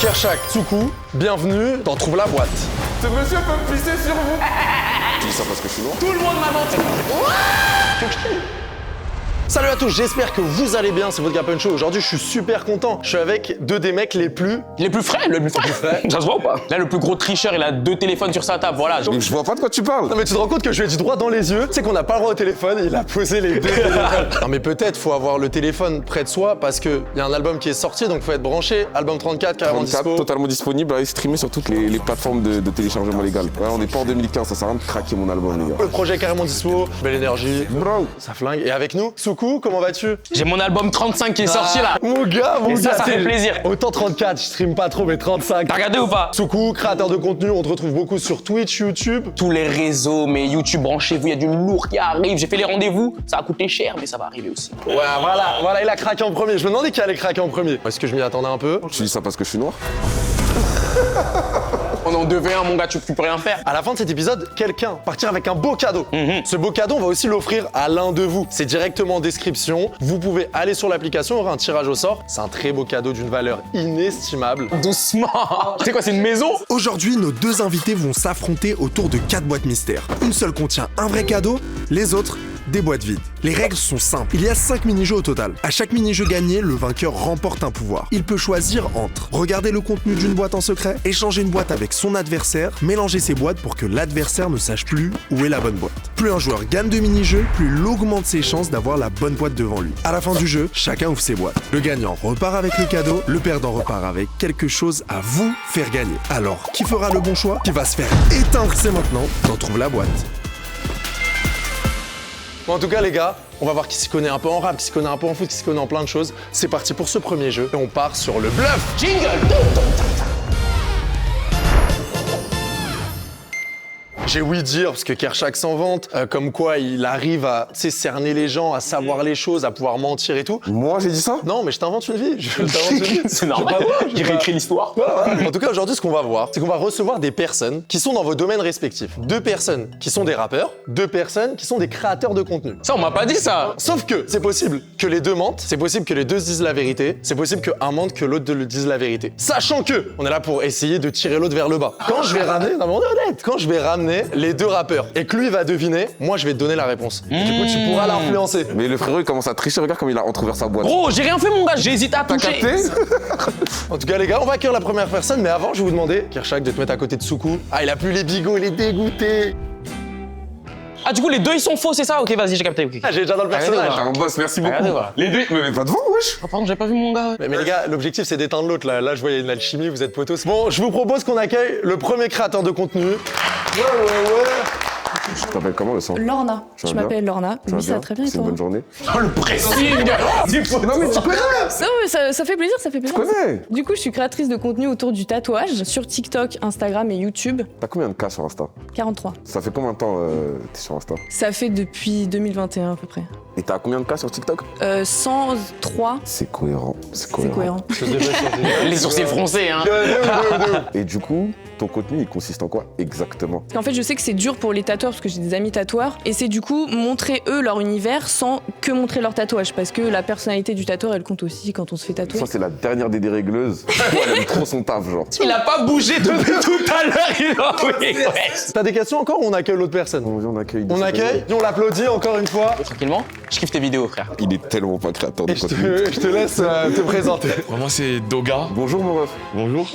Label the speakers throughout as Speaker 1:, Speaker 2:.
Speaker 1: Kershak, Tsuku, bienvenue dans Trouve la boîte.
Speaker 2: Ce monsieur peut me pisser sur vous. Tu dis ça parce que je suis noir?
Speaker 3: Tout le monde m'a menti.
Speaker 1: Salut à tous, j'espère que vous allez bien, c'est votre Gapon Show. Aujourd'hui, je suis super content. Je suis avec deux des mecs les plus
Speaker 3: frais, le plus frais. Ça se voit ou pas? Là, le plus gros tricheur, il a 2 téléphones sur sa table, voilà.
Speaker 2: Je vois pas de quoi tu parles.
Speaker 1: Non mais tu te rends compte que je lui ai dit droit dans les yeux, tu sais qu'on n'a pas le droit au téléphone, il a posé les deux téléphones. Non mais peut-être faut avoir le téléphone près de soi parce que y a un album qui est sorti donc faut être branché, album 34 carrément
Speaker 2: 34,
Speaker 1: dispo.
Speaker 2: totalement disponible, à streamer sur toutes les plateformes de téléchargement légal. Ouais, on n'est pas en 2015, ça sert à rien de craquer mon album les gars.
Speaker 1: Le projet est carrément dispo, belle énergie,
Speaker 2: Bro,
Speaker 1: ça flingue. Et avec nous, Tsuku, comment vas-tu?
Speaker 3: J'ai mon album 35 qui est sorti là.
Speaker 1: Mon gars,
Speaker 3: Et ça fait plaisir.
Speaker 1: Autant 34, je stream pas trop mais 35.
Speaker 3: T'as regardé ou pas?
Speaker 1: Tsuku, créateur de contenu, on te retrouve beaucoup sur Twitch, YouTube.
Speaker 3: Tous les réseaux, mais YouTube, branchez-vous, il y a du lourd qui arrive. J'ai fait les rendez-vous, ça a coûté cher, mais ça va arriver aussi.
Speaker 1: Ouais, voilà, il a craqué en premier. Je me demandais qui allait craquer en premier. Est-ce que je m'y attendais un peu?
Speaker 2: tu dis ça parce que je suis noir?
Speaker 3: On est en 2v1, mon gars, tu peux rien faire.
Speaker 1: À la fin de cet épisode, quelqu'un partira avec un beau cadeau. Ce beau cadeau, on va aussi l'offrir à l'un de vous. C'est directement en description. Vous pouvez aller sur l'application, il y aura un tirage au sort. C'est un très beau cadeau d'une valeur inestimable.
Speaker 3: Doucement. C'est quoi, c'est une maison?
Speaker 4: Aujourd'hui, nos deux invités vont s'affronter autour de 4 boîtes mystères. Une seule contient un vrai cadeau, les autres des boîtes vides. Les règles sont simples. Il y a 5 mini-jeux au total. À chaque mini-jeu gagné, le vainqueur remporte un pouvoir. Il peut choisir entre regarder le contenu d'une boîte en secret, échanger une boîte avec son adversaire, mélanger ses boîtes pour que l'adversaire ne sache plus où est la bonne boîte. Plus un joueur gagne de mini-jeux, plus il augmente ses chances d'avoir la bonne boîte devant lui. À la fin du jeu, chacun ouvre ses boîtes. Le gagnant repart avec le cadeau, le perdant repart avec quelque chose à vous faire gagner. Alors, qui fera le bon choix? Qui va se faire éteindre? C'est maintenant dans Trouve la boîte.
Speaker 1: Bon, en tout cas, les gars, on va voir qui s'y connaît un peu en rap, qui s'y connaît un peu en foot, qui s'y connaît en plein de choses. C'est parti pour ce premier jeu et on part sur le bluff.
Speaker 3: Jingle.
Speaker 1: J'ai ouï dire, parce que Kershak s'en vante, comme quoi il arrive à cerner les gens, à savoir les choses, à pouvoir mentir et tout.
Speaker 2: Moi j'ai dit ça?
Speaker 1: Non, mais je t'invente une vie. Je t'invente une vie.
Speaker 3: C'est normal. Il réécrit l'histoire.
Speaker 1: En tout cas, aujourd'hui, ce qu'on va voir, c'est qu'on va recevoir des personnes qui sont dans vos domaines respectifs. 2 personnes qui sont des rappeurs, 2 personnes qui sont des créateurs de contenu.
Speaker 3: Ça, on m'a pas dit ça.
Speaker 1: Sauf que c'est possible que les deux mentent, c'est possible que les deux se disent la vérité, c'est possible qu'un mente, que l'autre dise la vérité. Sachant que on est là pour essayer de tirer l'autre vers le bas. Quand je vais ramener, non mais on est honnête, quand je vais ramener les 2 rappeurs et que lui va deviner, moi je vais te donner la réponse. Du coup, tu pourras l'influencer.
Speaker 2: Mais le frérot il commence à tricher, regarde comme il a entrouvert sa boîte.
Speaker 3: Gros, j'ai rien fait, mon gars. J'ai hésité à
Speaker 2: T'as
Speaker 3: toucher.
Speaker 2: capté?
Speaker 1: En tout cas, les gars, on va accueillir la première personne, mais avant, je vais vous demander, Kershak, de te mettre à côté de Tsuku. Ah, il a plus les bigots, il est dégoûté.
Speaker 3: Ah, du coup, les 2 ils sont faux, c'est ça? Ok, vas-y, j'ai capté. Ok.
Speaker 1: Ah, j'ai déjà dans le personnage.
Speaker 2: T'es un boss, merci beaucoup.
Speaker 3: Regardez, voilà.
Speaker 2: Les deux, mais pas devant, wesh.
Speaker 3: Ah, pardon, j'ai pas vu mon gars.
Speaker 1: Mais les gars, l'objectif c'est d'éteindre l'autre là. Là, je vois il y a une alchimie, vous êtes potos. Bon, je vous propose qu'on accueille le premier créateur de contenu. Ouais.
Speaker 2: Tu t'appelles comment le sang?
Speaker 5: Lorna.
Speaker 2: Ça va
Speaker 5: Je
Speaker 2: bien?
Speaker 5: m'appelle Lorna.
Speaker 2: Ça va
Speaker 5: Oui, ça va
Speaker 2: bien?
Speaker 5: très bien et
Speaker 2: C'est une
Speaker 5: toi?
Speaker 2: bonne journée.
Speaker 3: Oh, le pressing.
Speaker 2: Non mais tu connais?
Speaker 5: Non, mais ça fait plaisir, ça fait plaisir.
Speaker 2: Tu connais?
Speaker 5: Du coup, je suis créatrice de contenu autour du tatouage sur TikTok, Instagram et YouTube.
Speaker 2: T'as combien de cas sur Insta?
Speaker 5: 43.
Speaker 2: Ça fait combien de temps t'es sur Insta?
Speaker 5: Ça fait depuis 2021 à peu près.
Speaker 2: Et t'as combien de cas sur TikTok?
Speaker 5: 103.
Speaker 2: C'est cohérent, c'est
Speaker 5: C'est cohérent.
Speaker 3: Les sourcils froncés, hein.
Speaker 2: Et du coup, ton contenu il consiste en quoi exactement?
Speaker 5: Parce qu'en fait, je sais que c'est dur pour les tatoueurs parce que j'ai des amis tatoueurs. Et c'est du coup montrer eux leur univers sans que montrer leur tatouage. Parce que la personnalité du tatoueur, elle compte aussi quand on se fait tatouer.
Speaker 2: Ça c'est la dernière des dérégleuses. Elle aime trop son taf genre.
Speaker 3: Il a pas bougé depuis tout à l'heure. Il a oui, ouais.
Speaker 1: T'as des questions encore ou on accueille l'autre personne?
Speaker 2: On accueille.
Speaker 1: On accueille, on l'applaudit encore une fois.
Speaker 3: Tranquillement, je kiffe tes vidéos, frère.
Speaker 2: Il est tellement pas créateur de
Speaker 1: Et je
Speaker 2: contenu.
Speaker 1: te laisse te présenter.
Speaker 6: Moi c'est Doga.
Speaker 2: Bonjour mon ref.
Speaker 6: Bonjour.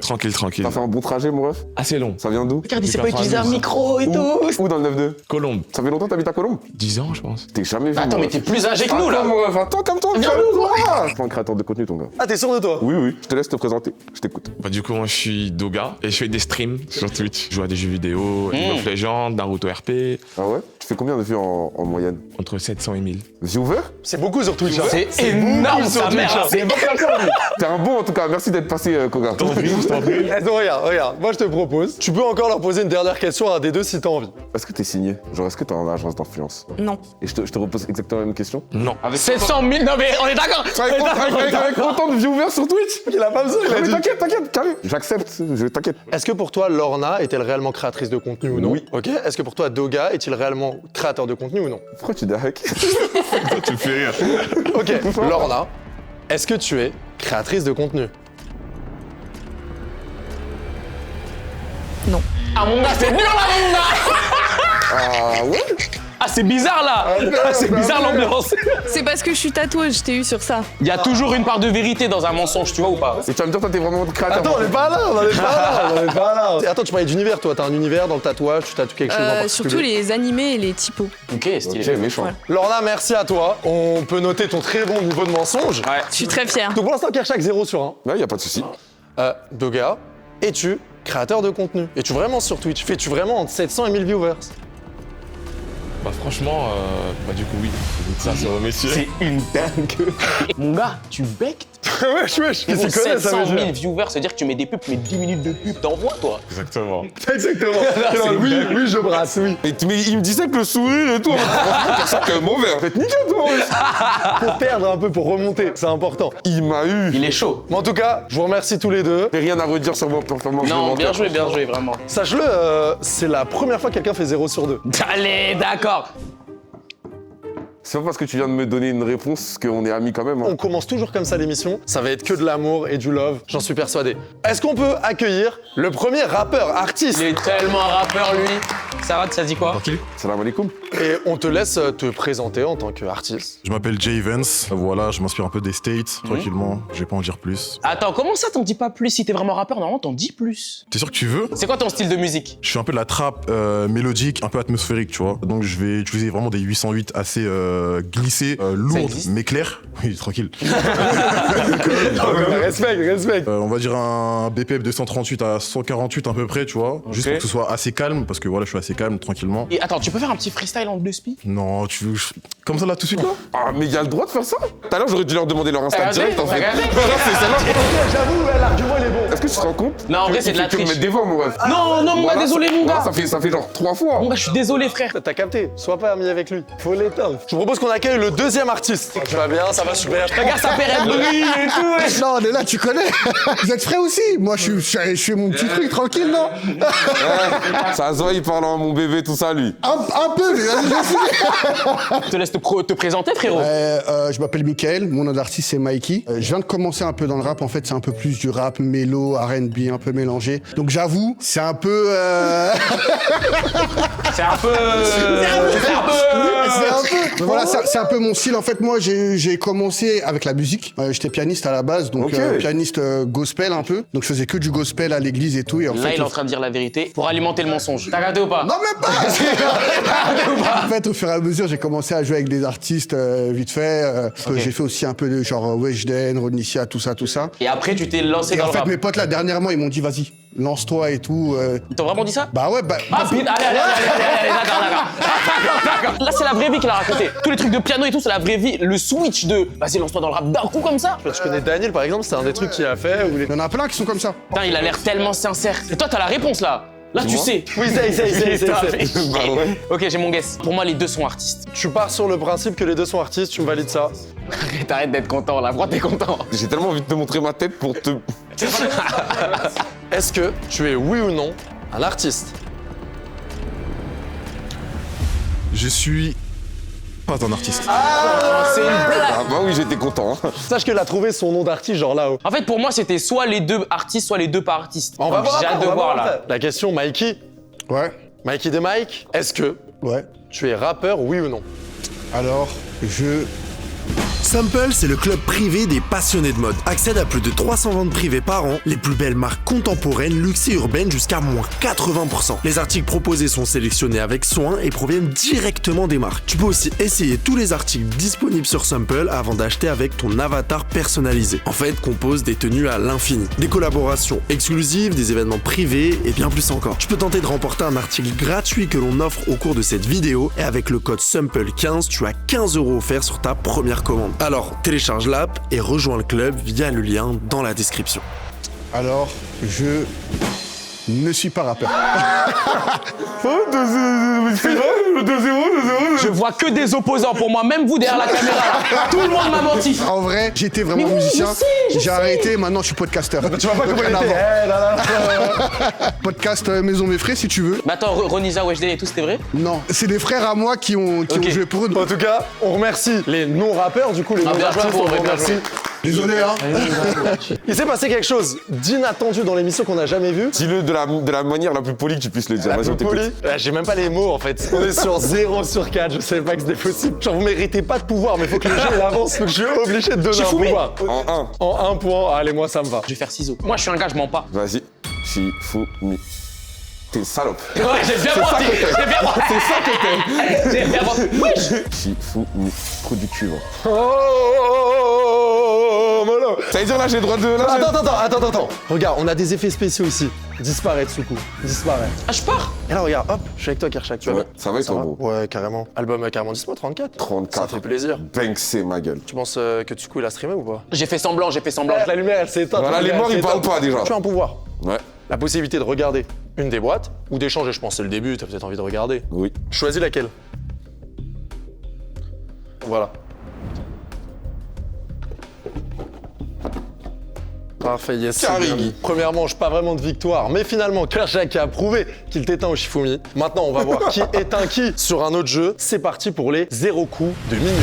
Speaker 6: Tranquille, tranquille.
Speaker 2: T'as fait un bon trajet mon ref?
Speaker 6: Assez long.
Speaker 2: Ça vient d'où?
Speaker 3: Regarde, il sait pas utiliser un micro et tout.
Speaker 2: Où dans le 9-2?
Speaker 6: Colombe.
Speaker 2: Ça fait longtemps que t'habites à Colombe?
Speaker 6: 10 ans je pense.
Speaker 2: T'es jamais vu.
Speaker 3: Attends,
Speaker 2: mon
Speaker 3: mais
Speaker 2: ref.
Speaker 3: t'es plus âgé que nous, là.
Speaker 2: Attends, mon ref, attends, calme-toi. Calme-toi. Je suis pas un créateur de contenu ton gars.
Speaker 1: Ah, t'es sûr de toi?
Speaker 2: Oui, oui, je te laisse te présenter. Je t'écoute.
Speaker 6: Bah du coup moi je suis Doga et je fais des streams sur Twitch. Je joue à des jeux vidéo, League of Legends, Naruto RP,
Speaker 2: Ah ouais? Tu fais combien de vues en moyenne?
Speaker 6: entre 700 et 1000.
Speaker 2: Vues ouvert?
Speaker 1: C'est beaucoup sur Twitch. hein.
Speaker 3: C'est énorme,
Speaker 1: beaucoup sur
Speaker 3: sa
Speaker 1: Twitch,
Speaker 3: mère.
Speaker 1: hein.
Speaker 3: C'est
Speaker 2: T'es un bon en tout cas, merci d'être passé Koga.
Speaker 1: Eh, donc, regarde, moi je te propose, tu peux encore leur poser une dernière question à un des deux si t'as envie.
Speaker 2: Est-ce que t'es signé? Genre est-ce que t'es en agence d'influence?
Speaker 5: Non.
Speaker 2: Et je te repose exactement la même question.
Speaker 6: Non.
Speaker 3: 700 000. Non, mais on est d'accord.
Speaker 2: Avec autant de vues ouvertes sur Twitch?
Speaker 1: Il a pas besoin, il a
Speaker 2: Mais
Speaker 1: dit.
Speaker 2: t'inquiète, carré. J'accepte, t'inquiète.
Speaker 1: Est-ce que pour toi, Lorna est-elle réellement créatrice de contenu ou non?
Speaker 2: Oui.
Speaker 1: Ok. Est-ce que pour toi, Doga est-il réellement créateur de contenu ou non?
Speaker 2: Pourquoi tu dis avec?
Speaker 6: Tu me fais rire.
Speaker 1: Ok. Lorna, est-ce que tu es créatrice de contenu?
Speaker 5: Non.
Speaker 3: Ah mon gars, c'est dur là mon gars.
Speaker 2: Ah ouais.
Speaker 3: Ah c'est bizarre là. Ah, c'est bizarre l'ambiance.
Speaker 5: C'est parce que je suis tatoueuse, je t'ai eu sur ça.
Speaker 3: Il y a toujours une part de vérité dans un mensonge, tu vois ou pas?
Speaker 2: Et tu vas me dire, toi, t'es vraiment créateur.
Speaker 1: Attends, on n'est pas là, on n'est pas là, on n'est pas là. Attends, tu parlais d'univers, toi. T'as un univers dans le tatouage, tu tatoues quelque chose en particulier.
Speaker 5: Surtout les animés et les typos.
Speaker 3: Ok, stylé.
Speaker 2: Ok, méchant.
Speaker 5: Ouais.
Speaker 1: Lorna, merci à toi. On peut noter ton très bon niveau de mensonge.
Speaker 3: Ouais.
Speaker 5: Je suis très fière.
Speaker 1: Donc pour l'instant, Kershak 0 sur 1.
Speaker 2: Ouais, y a pas de souci.
Speaker 1: Doga, es-tu créateur de contenu? Es-tu vraiment sur Twitch? Fais-tu vraiment entre 700 et 1000 viewers?
Speaker 6: Bah franchement, du coup oui. Donc ça c'est au messieurs.
Speaker 3: C'est une dingue. Mon gars, tu becques.
Speaker 1: Wesh, qui s'y connaît, ça
Speaker 3: 700
Speaker 1: veut
Speaker 3: 000
Speaker 1: dire.
Speaker 3: viewers, c'est-à-dire que tu mets des pubs, tu mets 10 minutes de pub, t'envoies toi.
Speaker 6: Exactement.
Speaker 1: Exactement. Oui, je brasse, oui.
Speaker 2: Mais il me disait que le sourire et tout. C'est que mauvais. En fait, nickel, toi.
Speaker 1: Pour perdre un peu, pour remonter, c'est important.
Speaker 2: Il m'a eu.
Speaker 3: Il est chaud.
Speaker 1: Mais en tout cas, je vous remercie tous les deux.
Speaker 2: J'ai rien à redire sur vos performances.
Speaker 3: Non, bien
Speaker 2: volontaires.
Speaker 3: joué, vraiment.
Speaker 1: Sache-le, c'est la première fois que quelqu'un fait 0 sur 2.
Speaker 3: Allez, d'accord.
Speaker 2: C'est pas parce que tu viens de me donner une réponse qu'on est amis quand même. Hein.
Speaker 1: On commence toujours comme ça l'émission. Ça va être que de l'amour et du love, j'en suis persuadé. Est-ce qu'on peut accueillir le premier rappeur, artiste?
Speaker 3: Il est tellement un rappeur lui. Sarah, ça dit quoi?
Speaker 2: Salam alaikum.
Speaker 1: Et on te laisse te présenter en tant qu'artiste.
Speaker 7: Je m'appelle Jay Vance, voilà, je m'inspire un peu des States, tranquillement, je vais pas en dire plus.
Speaker 3: Attends, comment ça t'en dis pas plus? Si t'es vraiment rappeur, normalement t'en dis plus.
Speaker 7: T'es sûr que tu veux?
Speaker 3: C'est quoi ton style de musique?
Speaker 7: Je suis un peu de la trap mélodique, un peu atmosphérique, tu vois. Donc je vais utiliser vraiment des 808 assez glissés, lourdes,
Speaker 3: existe
Speaker 7: mais clairs. Oui, tranquille.
Speaker 1: Respect.
Speaker 7: On va dire un BPM de 138 à 148 à peu près, tu vois. Juste pour que ce soit assez calme, parce que voilà, je suis assez calme, tranquillement.
Speaker 3: Et attends, tu peux faire un petit freestyle en 2 speed?
Speaker 7: Non, tu veux... Comme ça là, tout de suite là?
Speaker 2: Ah, mais il y a le droit de faire ça? Tout à l'heure, j'aurais dû leur demander leur Insta
Speaker 3: Regardez,
Speaker 2: direct en fait.
Speaker 3: regardez.
Speaker 2: Voilà, c'est celle-là.
Speaker 1: J'avoue, l'argument il est bon.
Speaker 2: Est-ce que tu te rends compte?
Speaker 3: Non, en vrai, c'est de la
Speaker 2: Tu me mets
Speaker 3: triche.
Speaker 2: devant, mon ref.
Speaker 3: Non, mon gars, désolé, mon gars.
Speaker 2: Ça fait genre 3 fois.
Speaker 3: Mon gars, je suis désolé, frère.
Speaker 1: T'as capté, sois pas ami avec lui. Faut l'éteindre. Je vous propose qu'on accueille le deuxième artiste. Tu vas bien, ça va super.
Speaker 3: Regarde sa paire, elle brille et tout. Ouais.
Speaker 8: Non, on est là, tu connais. Vous êtes frais aussi. Moi, je fais mon petit truc tranquille, non?
Speaker 2: Ça se voit, il parle en mon bébé, tout ça, lui.
Speaker 8: Un peu, mais
Speaker 3: Je te laisse te présenter, frérot.
Speaker 8: je m'appelle Mickaël, mon nom d'artiste c'est Mikey. Je viens de commencer un peu dans le rap, en fait c'est un peu plus du rap, mélo, R&B, un peu mélangé. Donc j'avoue, c'est un peu...
Speaker 3: C'est un peu.
Speaker 8: Mais voilà, c'est un peu mon style. En fait, moi, j'ai commencé avec la musique. J'étais pianiste à la base, donc
Speaker 2: Ok.
Speaker 8: pianiste gospel un peu. Donc je faisais que du gospel à l'église et tout. Et en
Speaker 3: Là,
Speaker 8: fait,
Speaker 3: il est en train de dire la vérité pour alimenter le mensonge. T'as regardé ou pas?
Speaker 8: Non, même pas. En fait, au fur et à mesure, j'ai commencé à jouer avec des artistes vite fait. J'ai fait aussi un peu de genre Weshden, Rodnicia, tout ça.
Speaker 3: Et après, tu t'es lancé
Speaker 8: Et
Speaker 3: dans
Speaker 8: en
Speaker 3: le
Speaker 8: fait,
Speaker 3: rap.
Speaker 8: mes potes là, dernièrement, ils m'ont dit, vas-y, lance-toi et tout.
Speaker 3: Ils t'ont vraiment dit ça?
Speaker 8: Bah ouais, bah.
Speaker 3: Ah putain, allez, d'accord. Là, c'est la vraie vie qu'il a raconté. Tous les trucs de piano et tout, c'est la vraie vie. Le switch de vas-y, lance-toi dans le rap d'un coup comme ça.
Speaker 1: Tu connais Daniel par exemple, c'est un des trucs qu'il a fait où il est...
Speaker 8: Il y en a plein qui sont comme ça.
Speaker 3: Putain, il a l'air tellement sincère. Et toi, t'as la réponse là. Là, tu sais.
Speaker 1: Oui, c'est.
Speaker 2: Bah ouais.
Speaker 3: Ok, j'ai mon guess. Pour moi, les deux sont artistes.
Speaker 1: Tu pars sur le principe que les deux sont artistes, tu me valides ça?
Speaker 3: Arrête d'être content là. Pourquoi t'es content?
Speaker 2: J'ai tellement envie de te montrer ma tête pour te...
Speaker 1: Est-ce que tu es oui ou non un artiste?
Speaker 7: Je suis pas un artiste.
Speaker 3: C'est une blague.
Speaker 2: Ah bah oui, j'étais content. Hein.
Speaker 1: Sache qu'elle a trouvé son nom d'artiste genre là-haut.
Speaker 3: En fait, pour moi, c'était soit les deux artistes, soit les deux pas artistes.
Speaker 1: On va
Speaker 3: Donc,
Speaker 1: voir
Speaker 3: j'ai
Speaker 1: après,
Speaker 3: hâte
Speaker 1: on
Speaker 3: de
Speaker 1: va
Speaker 3: voir
Speaker 1: voir
Speaker 3: là.
Speaker 1: après. La question, Mikey.
Speaker 8: Ouais,
Speaker 1: Mikey des Mike, est-ce que
Speaker 8: ouais.
Speaker 1: tu es rappeur, oui ou non?
Speaker 8: Alors,
Speaker 4: Sample, c'est le club privé des passionnés de mode. Accède à plus de 300 ventes privées par an, les plus belles marques contemporaines, luxe et urbaines jusqu'à moins 80%. Les articles proposés sont sélectionnés avec soin et proviennent directement des marques. Tu peux aussi essayer tous les articles disponibles sur Sample avant d'acheter avec ton avatar personnalisé. En fait, compose des tenues à l'infini. Des collaborations exclusives, des événements privés et bien plus encore. Tu peux tenter de remporter un article gratuit que l'on offre au cours de cette vidéo et avec le code SUMPLE15, tu as 15 € offerts sur ta première commande. Alors, télécharge l'app et rejoins le club via le lien dans la description.
Speaker 8: je ne suis pas rappeur.
Speaker 3: Je vois que des opposants pour moi, même vous derrière la caméra. Là. Tout le monde m'a menti.
Speaker 8: En vrai, j'étais vraiment
Speaker 3: Mais oui,
Speaker 8: musicien.
Speaker 3: je sais.
Speaker 8: J'ai arrêté, maintenant je suis podcasteur.
Speaker 1: Tu vois pas comment il
Speaker 8: Rien
Speaker 1: était?
Speaker 8: à voir. Podcast Maison Mes Frais, si tu veux.
Speaker 3: Mais attends, Ronisa, Weshden et tout, c'était vrai?
Speaker 8: Non, c'est des frères à moi qui ont
Speaker 3: Ok.
Speaker 8: joué pour eux.
Speaker 1: En tout cas, on remercie les non-rappeurs, du coup, les
Speaker 3: Ah, bien joué à
Speaker 1: non-artistes,
Speaker 3: vous,
Speaker 1: on
Speaker 3: ouais,
Speaker 1: vous
Speaker 3: bien
Speaker 1: remercie.
Speaker 3: joué.
Speaker 8: Désolé, hein.
Speaker 1: Il s'est passé quelque chose d'inattendu dans l'émission qu'on n'a jamais vu.
Speaker 2: Dis-le de la manière la plus polie que tu puisses le dire.
Speaker 1: La
Speaker 2: Vas-y, on
Speaker 1: plus
Speaker 2: t'écoute.
Speaker 1: polie. J'ai même pas les mots en fait. On est sur 0 sur 4, je savais pas que c'était possible. Genre vous méritez pas de pouvoir, mais faut que le jeu il avance, donc je suis obligé de donner un pouvoir.
Speaker 2: En 1.
Speaker 1: En 1 point, allez moi ça me va.
Speaker 3: Je vais faire ciseaux. Moi, je suis un gars, je mens pas.
Speaker 2: Vas-y. Shifumi. T'es une salope.
Speaker 3: Ouais, j'ai bien menti. J'ai bien menti.
Speaker 2: C'est ça que t'es.
Speaker 3: J'ai bien menti. Wesh.
Speaker 2: Shifumi. Trou du cuivre.
Speaker 1: Oh, mollo.
Speaker 2: Ça veut dire là j'ai le droit de. Là, j'ai-
Speaker 1: Attends. Regarde, on a des effets spéciaux ici. Disparaît Tsuku. Disparaît.
Speaker 3: Ah, je pars.
Speaker 1: Et là regarde, hop, je suis avec toi Kershak, tu vas
Speaker 2: Ouais,
Speaker 1: bien?
Speaker 2: ça va et toi, bro?
Speaker 1: Ouais, carrément. Album carrément dispo, 34.
Speaker 2: 34.
Speaker 1: Ça fait plaisir.
Speaker 2: Banksé ma gueule.
Speaker 1: Tu penses que Tsuku il a streamé ou pas?
Speaker 3: J'ai fait semblant.
Speaker 1: La lumière elle s'est éteinte.
Speaker 2: Voilà,
Speaker 1: la
Speaker 2: les
Speaker 1: lumière,
Speaker 2: morts
Speaker 1: elle
Speaker 2: ils
Speaker 1: s'est
Speaker 2: parlent
Speaker 1: éteinte.
Speaker 2: pas déjà.
Speaker 1: Tu as un pouvoir.
Speaker 2: Ouais.
Speaker 1: La possibilité de regarder une des boîtes ou d'échanger, je pense c'est le début, t'as peut-être envie de regarder.
Speaker 2: Oui.
Speaker 1: Choisis laquelle. Voilà. Parfait, yes. c'est
Speaker 2: Carré.
Speaker 1: bien. Première manche, pas vraiment de victoire, mais finalement, Kershak a prouvé qu'il t'éteint au Shifumi. Maintenant, on va voir qui éteint qui sur un autre jeu. C'est parti pour les 0 coups de minute.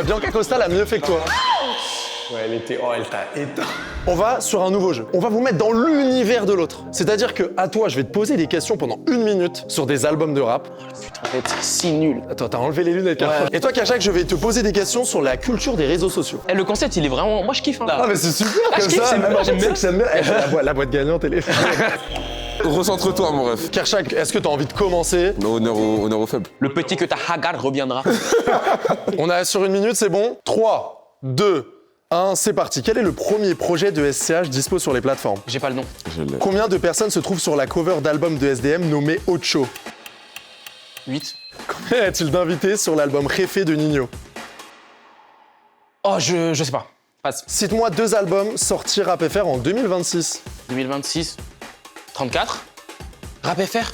Speaker 1: Bianca Costa l'a mieux fait que toi. Ouais, elle t'a éteint. On va sur un nouveau jeu. On va vous mettre dans l'univers de l'autre. C'est-à-dire que à toi, je vais te poser des questions pendant 1 minute sur des albums de rap.
Speaker 3: Putain, en fait, c'est si nul.
Speaker 1: Attends, t'as enlevé les lunettes. Carrefour. Et toi, Kershak, je vais te poser des questions sur la culture des réseaux sociaux.
Speaker 3: Eh, le concept, il est vraiment. Moi, je kiffe. Hein, là.
Speaker 1: Ah, mais c'est super
Speaker 3: Ah, je
Speaker 1: comme
Speaker 3: kiffe,
Speaker 1: ça.
Speaker 3: c'est
Speaker 1: Même
Speaker 3: bien,
Speaker 1: en
Speaker 3: j'aime
Speaker 1: fait,
Speaker 3: bien.
Speaker 1: la boîte gagnante, elle est.
Speaker 2: Recentre-toi mon ref.
Speaker 1: Kershak, est-ce que t'as envie de commencer?
Speaker 2: Honneur aux faibles.
Speaker 3: Le petit que t'as Hagar reviendra.
Speaker 1: On a sur 1 minute, c'est bon? 3, 2, 1, c'est parti. Quel est le premier projet de SCH dispo sur les plateformes?
Speaker 3: J'ai pas le nom.
Speaker 2: Je l'ai.
Speaker 1: Combien de personnes se trouvent sur la cover d'album de SDM nommé Ocho?
Speaker 3: 8.
Speaker 1: Combien y a-t-il d'invités sur l'album Réfé de Nino?
Speaker 3: Oh, je sais pas. Passe.
Speaker 1: Cite-moi 2 albums sortis Rap FR en 2026.
Speaker 3: 2026. 34. Rap FR.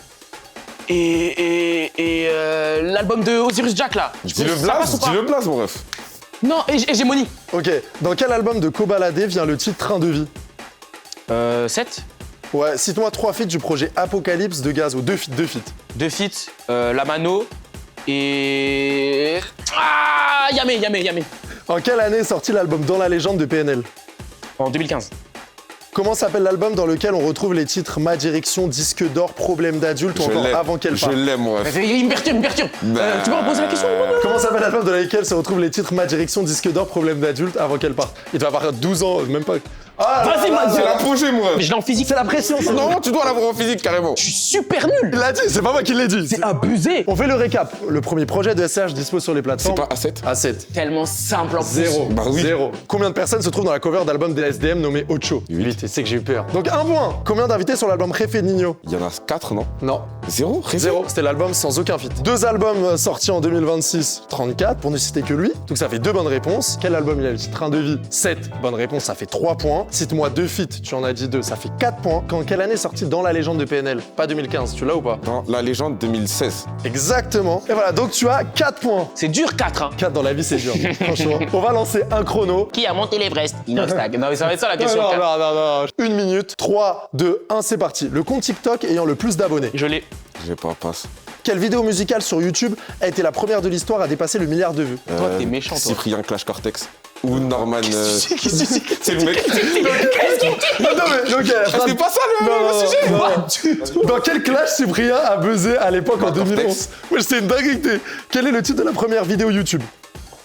Speaker 3: Et l'album de Osiris Jack là.
Speaker 2: Dis le
Speaker 3: Ça passe ou
Speaker 2: blaze,
Speaker 3: pas
Speaker 2: dis le blaze mon ref.
Speaker 3: Non, Hégémonie.
Speaker 1: Ok, dans quel album de Kobalade vient le titre Train de vie?
Speaker 3: 7.
Speaker 1: Ouais, cite-moi 3 feats du projet Apocalypse de Gazo. 2 feats.
Speaker 3: 2 feats. Lamano. Et. Ah, Yamé.
Speaker 1: En quelle année est sorti l'album Dans la légende de PNL?
Speaker 3: En 2015.
Speaker 1: Comment s'appelle l'album dans lequel on retrouve les titres Ma direction, Disque d'or, Problème d'adulte ou
Speaker 2: Je
Speaker 1: encore
Speaker 2: l'aime.
Speaker 1: Avant qu'elle
Speaker 2: Je
Speaker 1: parte?
Speaker 2: l'aime mon ref.
Speaker 3: Il me perturbe. Tu peux reposer la question
Speaker 1: Comment s'appelle l'album dans lequel se retrouvent les titres Ma direction, Disque d'or, Problème d'adulte avant qu'elle parte? Il doit avoir 12 ans, même pas. Ah,
Speaker 3: Vas-y,
Speaker 2: C'est l'apogée mon ref.
Speaker 3: Mais je l'ai en physique.
Speaker 1: c'est la pression, ça.
Speaker 2: Non, tu dois l'avoir en physique carrément.
Speaker 3: Je suis super nul.
Speaker 1: Il l'a dit, c'est pas moi qui l'ai dit.
Speaker 3: C'est abusé.
Speaker 1: On fait le récap. Le premier projet de SCH dispo sur les
Speaker 2: C'est
Speaker 1: plateformes.
Speaker 2: pas A7.
Speaker 1: A7.
Speaker 3: Tellement simple en plus.
Speaker 1: 0.
Speaker 2: Bah oui.
Speaker 1: 0. Combien de personnes se trouvent dans la cover d'album des SDM nommé Ocho? 8. Et c'est que j'ai eu peur. Donc 1 point. Combien d'invités sur l'album Réfé de Nino?
Speaker 2: Il y en a 4 non?
Speaker 1: Non.
Speaker 2: 0.
Speaker 1: 0. C'était l'album sans aucun feat. 2 albums sortis en 2026, 34, pour ne citer que lui. Donc ça fait 2 bonnes réponses. Quel album il a le titre Train de vie? 7. Bonne réponse, ça fait 3 points. Cite-moi 2 feats, tu en as dit 2, ça fait 4 points. Quelle année est sorti Dans la légende de PNL? Pas 2015, tu l'as ou pas?
Speaker 2: Dans la légende 2016.
Speaker 1: Exactement. Et voilà, donc tu as 4 points.
Speaker 3: C'est dur 4. Hein.
Speaker 1: 4 dans la vie, c'est dur. Franchement. On va lancer un chrono.
Speaker 3: Qui a monté l'Everest? Inoxtag. Non, mais ça va être ça la question.
Speaker 1: Non. 1 minute, 3, 2, 1, c'est parti. Le compte TikTok ayant le plus d'abonnés.
Speaker 3: Je l'ai.
Speaker 2: J'ai pas passe.
Speaker 1: Quelle vidéo musicale sur YouTube a été la première de l'histoire à dépasser le milliard de vues?
Speaker 3: Toi, t'es méchant, toi.
Speaker 2: Cyprien Clash Cortex. Ou Norman.
Speaker 3: Qu'est-ce
Speaker 2: C'est le mec.
Speaker 1: Non, mais donc,
Speaker 2: C'est pas ça le sujet.
Speaker 1: Dans quel clash Cyprien a buzzé à l'époque en
Speaker 2: Cortex.
Speaker 1: 2011? Moi, c'est une dinguerie. Quel est le titre de la première vidéo YouTube?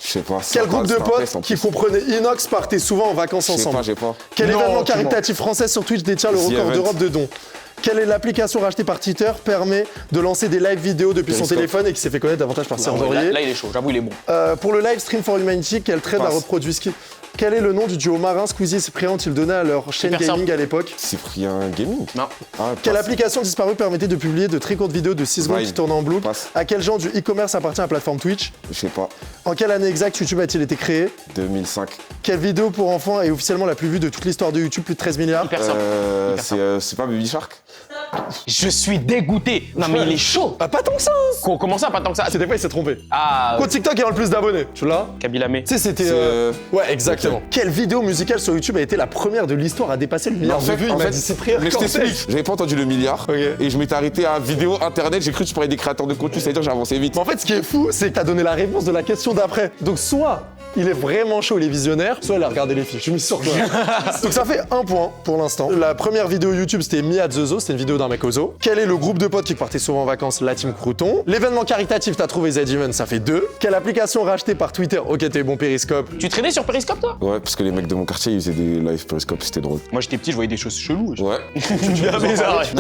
Speaker 2: Je sais pas.
Speaker 1: Quel groupe de potes qui comprenait Inox partait souvent en vacances
Speaker 2: Je sais
Speaker 1: ensemble?
Speaker 2: pas, j'ai pas.
Speaker 1: Quel
Speaker 2: Non,
Speaker 1: événement
Speaker 2: tu mens.
Speaker 1: caritatif français sur Twitch détient le
Speaker 2: The
Speaker 1: record
Speaker 2: Event.
Speaker 1: d'Europe de dons? Quelle est l'application rachetée par Twitter permet de lancer des live vidéo depuis son
Speaker 2: Periscope.
Speaker 1: téléphone et qui s'est fait connaître davantage par Serge Aurier?
Speaker 3: Là, il est chaud. J'avoue, il est bon.
Speaker 1: Pour le live Stream for Humanity, quel trade a
Speaker 2: Passe.
Speaker 1: reproduit ski? Quel est le nom du duo marin Squeezie et Cyprien ont-ils donné à leur chaîne
Speaker 3: Super
Speaker 1: gaming à l'époque?
Speaker 2: Cyprien Gaming.
Speaker 3: Non.
Speaker 2: Ah,
Speaker 1: Quelle
Speaker 2: passe.
Speaker 1: application disparue permettait de publier de très courtes vidéos de 6 secondes
Speaker 2: Vine.
Speaker 1: qui tournent en boucle?
Speaker 2: Passe.
Speaker 1: À quel genre du e-commerce appartient la plateforme Twitch?
Speaker 2: Je sais pas.
Speaker 1: En quelle année exacte YouTube a-t-il été créé?
Speaker 2: 2005.
Speaker 1: Quelle vidéo pour enfants est officiellement la plus vue de toute l'histoire de YouTube, plus de 13 milliards?
Speaker 3: Hyper simple. Hyper simple.
Speaker 2: C'est pas Baby Shark.
Speaker 3: Je suis dégoûté. Non, mais il est chaud.
Speaker 1: Bah, pas tant que ça.
Speaker 3: Comment ça, pas tant que ça?
Speaker 1: C'est des fois, il s'est trompé.
Speaker 3: Ah,
Speaker 1: Quoi TikTok ayant le plus d'abonnés? Tu l'as?
Speaker 3: Kabila Mé.
Speaker 1: Tu sais, c'était. Ouais, exactement.
Speaker 2: Ok.
Speaker 1: Quelle vidéo musicale sur YouTube a été la première de l'histoire à dépasser le milliard de vues? Il m'a dit Cyprien.
Speaker 2: mais je
Speaker 1: quand
Speaker 2: t'explique,
Speaker 1: est-ce
Speaker 2: j'avais pas entendu le milliard
Speaker 1: Ok.
Speaker 2: et je m'étais arrêté à vidéo internet, j'ai cru que tu parlais des créateurs de contenu, c'est-à-dire que j'ai avancé vite.
Speaker 1: Mais en fait, ce qui est fou, c'est que t'as donné la réponse de la question d'après. Donc, soit il est vraiment chaud, il est visionnaire, soit il a regardé les filles. Je me suis sur toi. Donc, ça fait 1 point pour l'instant. La première vidéo YouTube, c'était Me at the Zoo, c'était une vidéo d'un mec au zoo. Quel est le groupe de potes qui partait souvent en vacances? La team Crouton. L'événement caritatif, t'as trouvé Z-Even, ça fait 2. Quelle application rachetée par Twitter? Ok, t'es bon, Periscope.
Speaker 3: Tu traînais sur Periscope, toi?
Speaker 2: Ouais, parce que les mecs de mon quartier, ils faisaient des live Periscope, c'était drôle.
Speaker 3: Moi, j'étais petit, je voyais des choses cheloues.
Speaker 2: Ouais.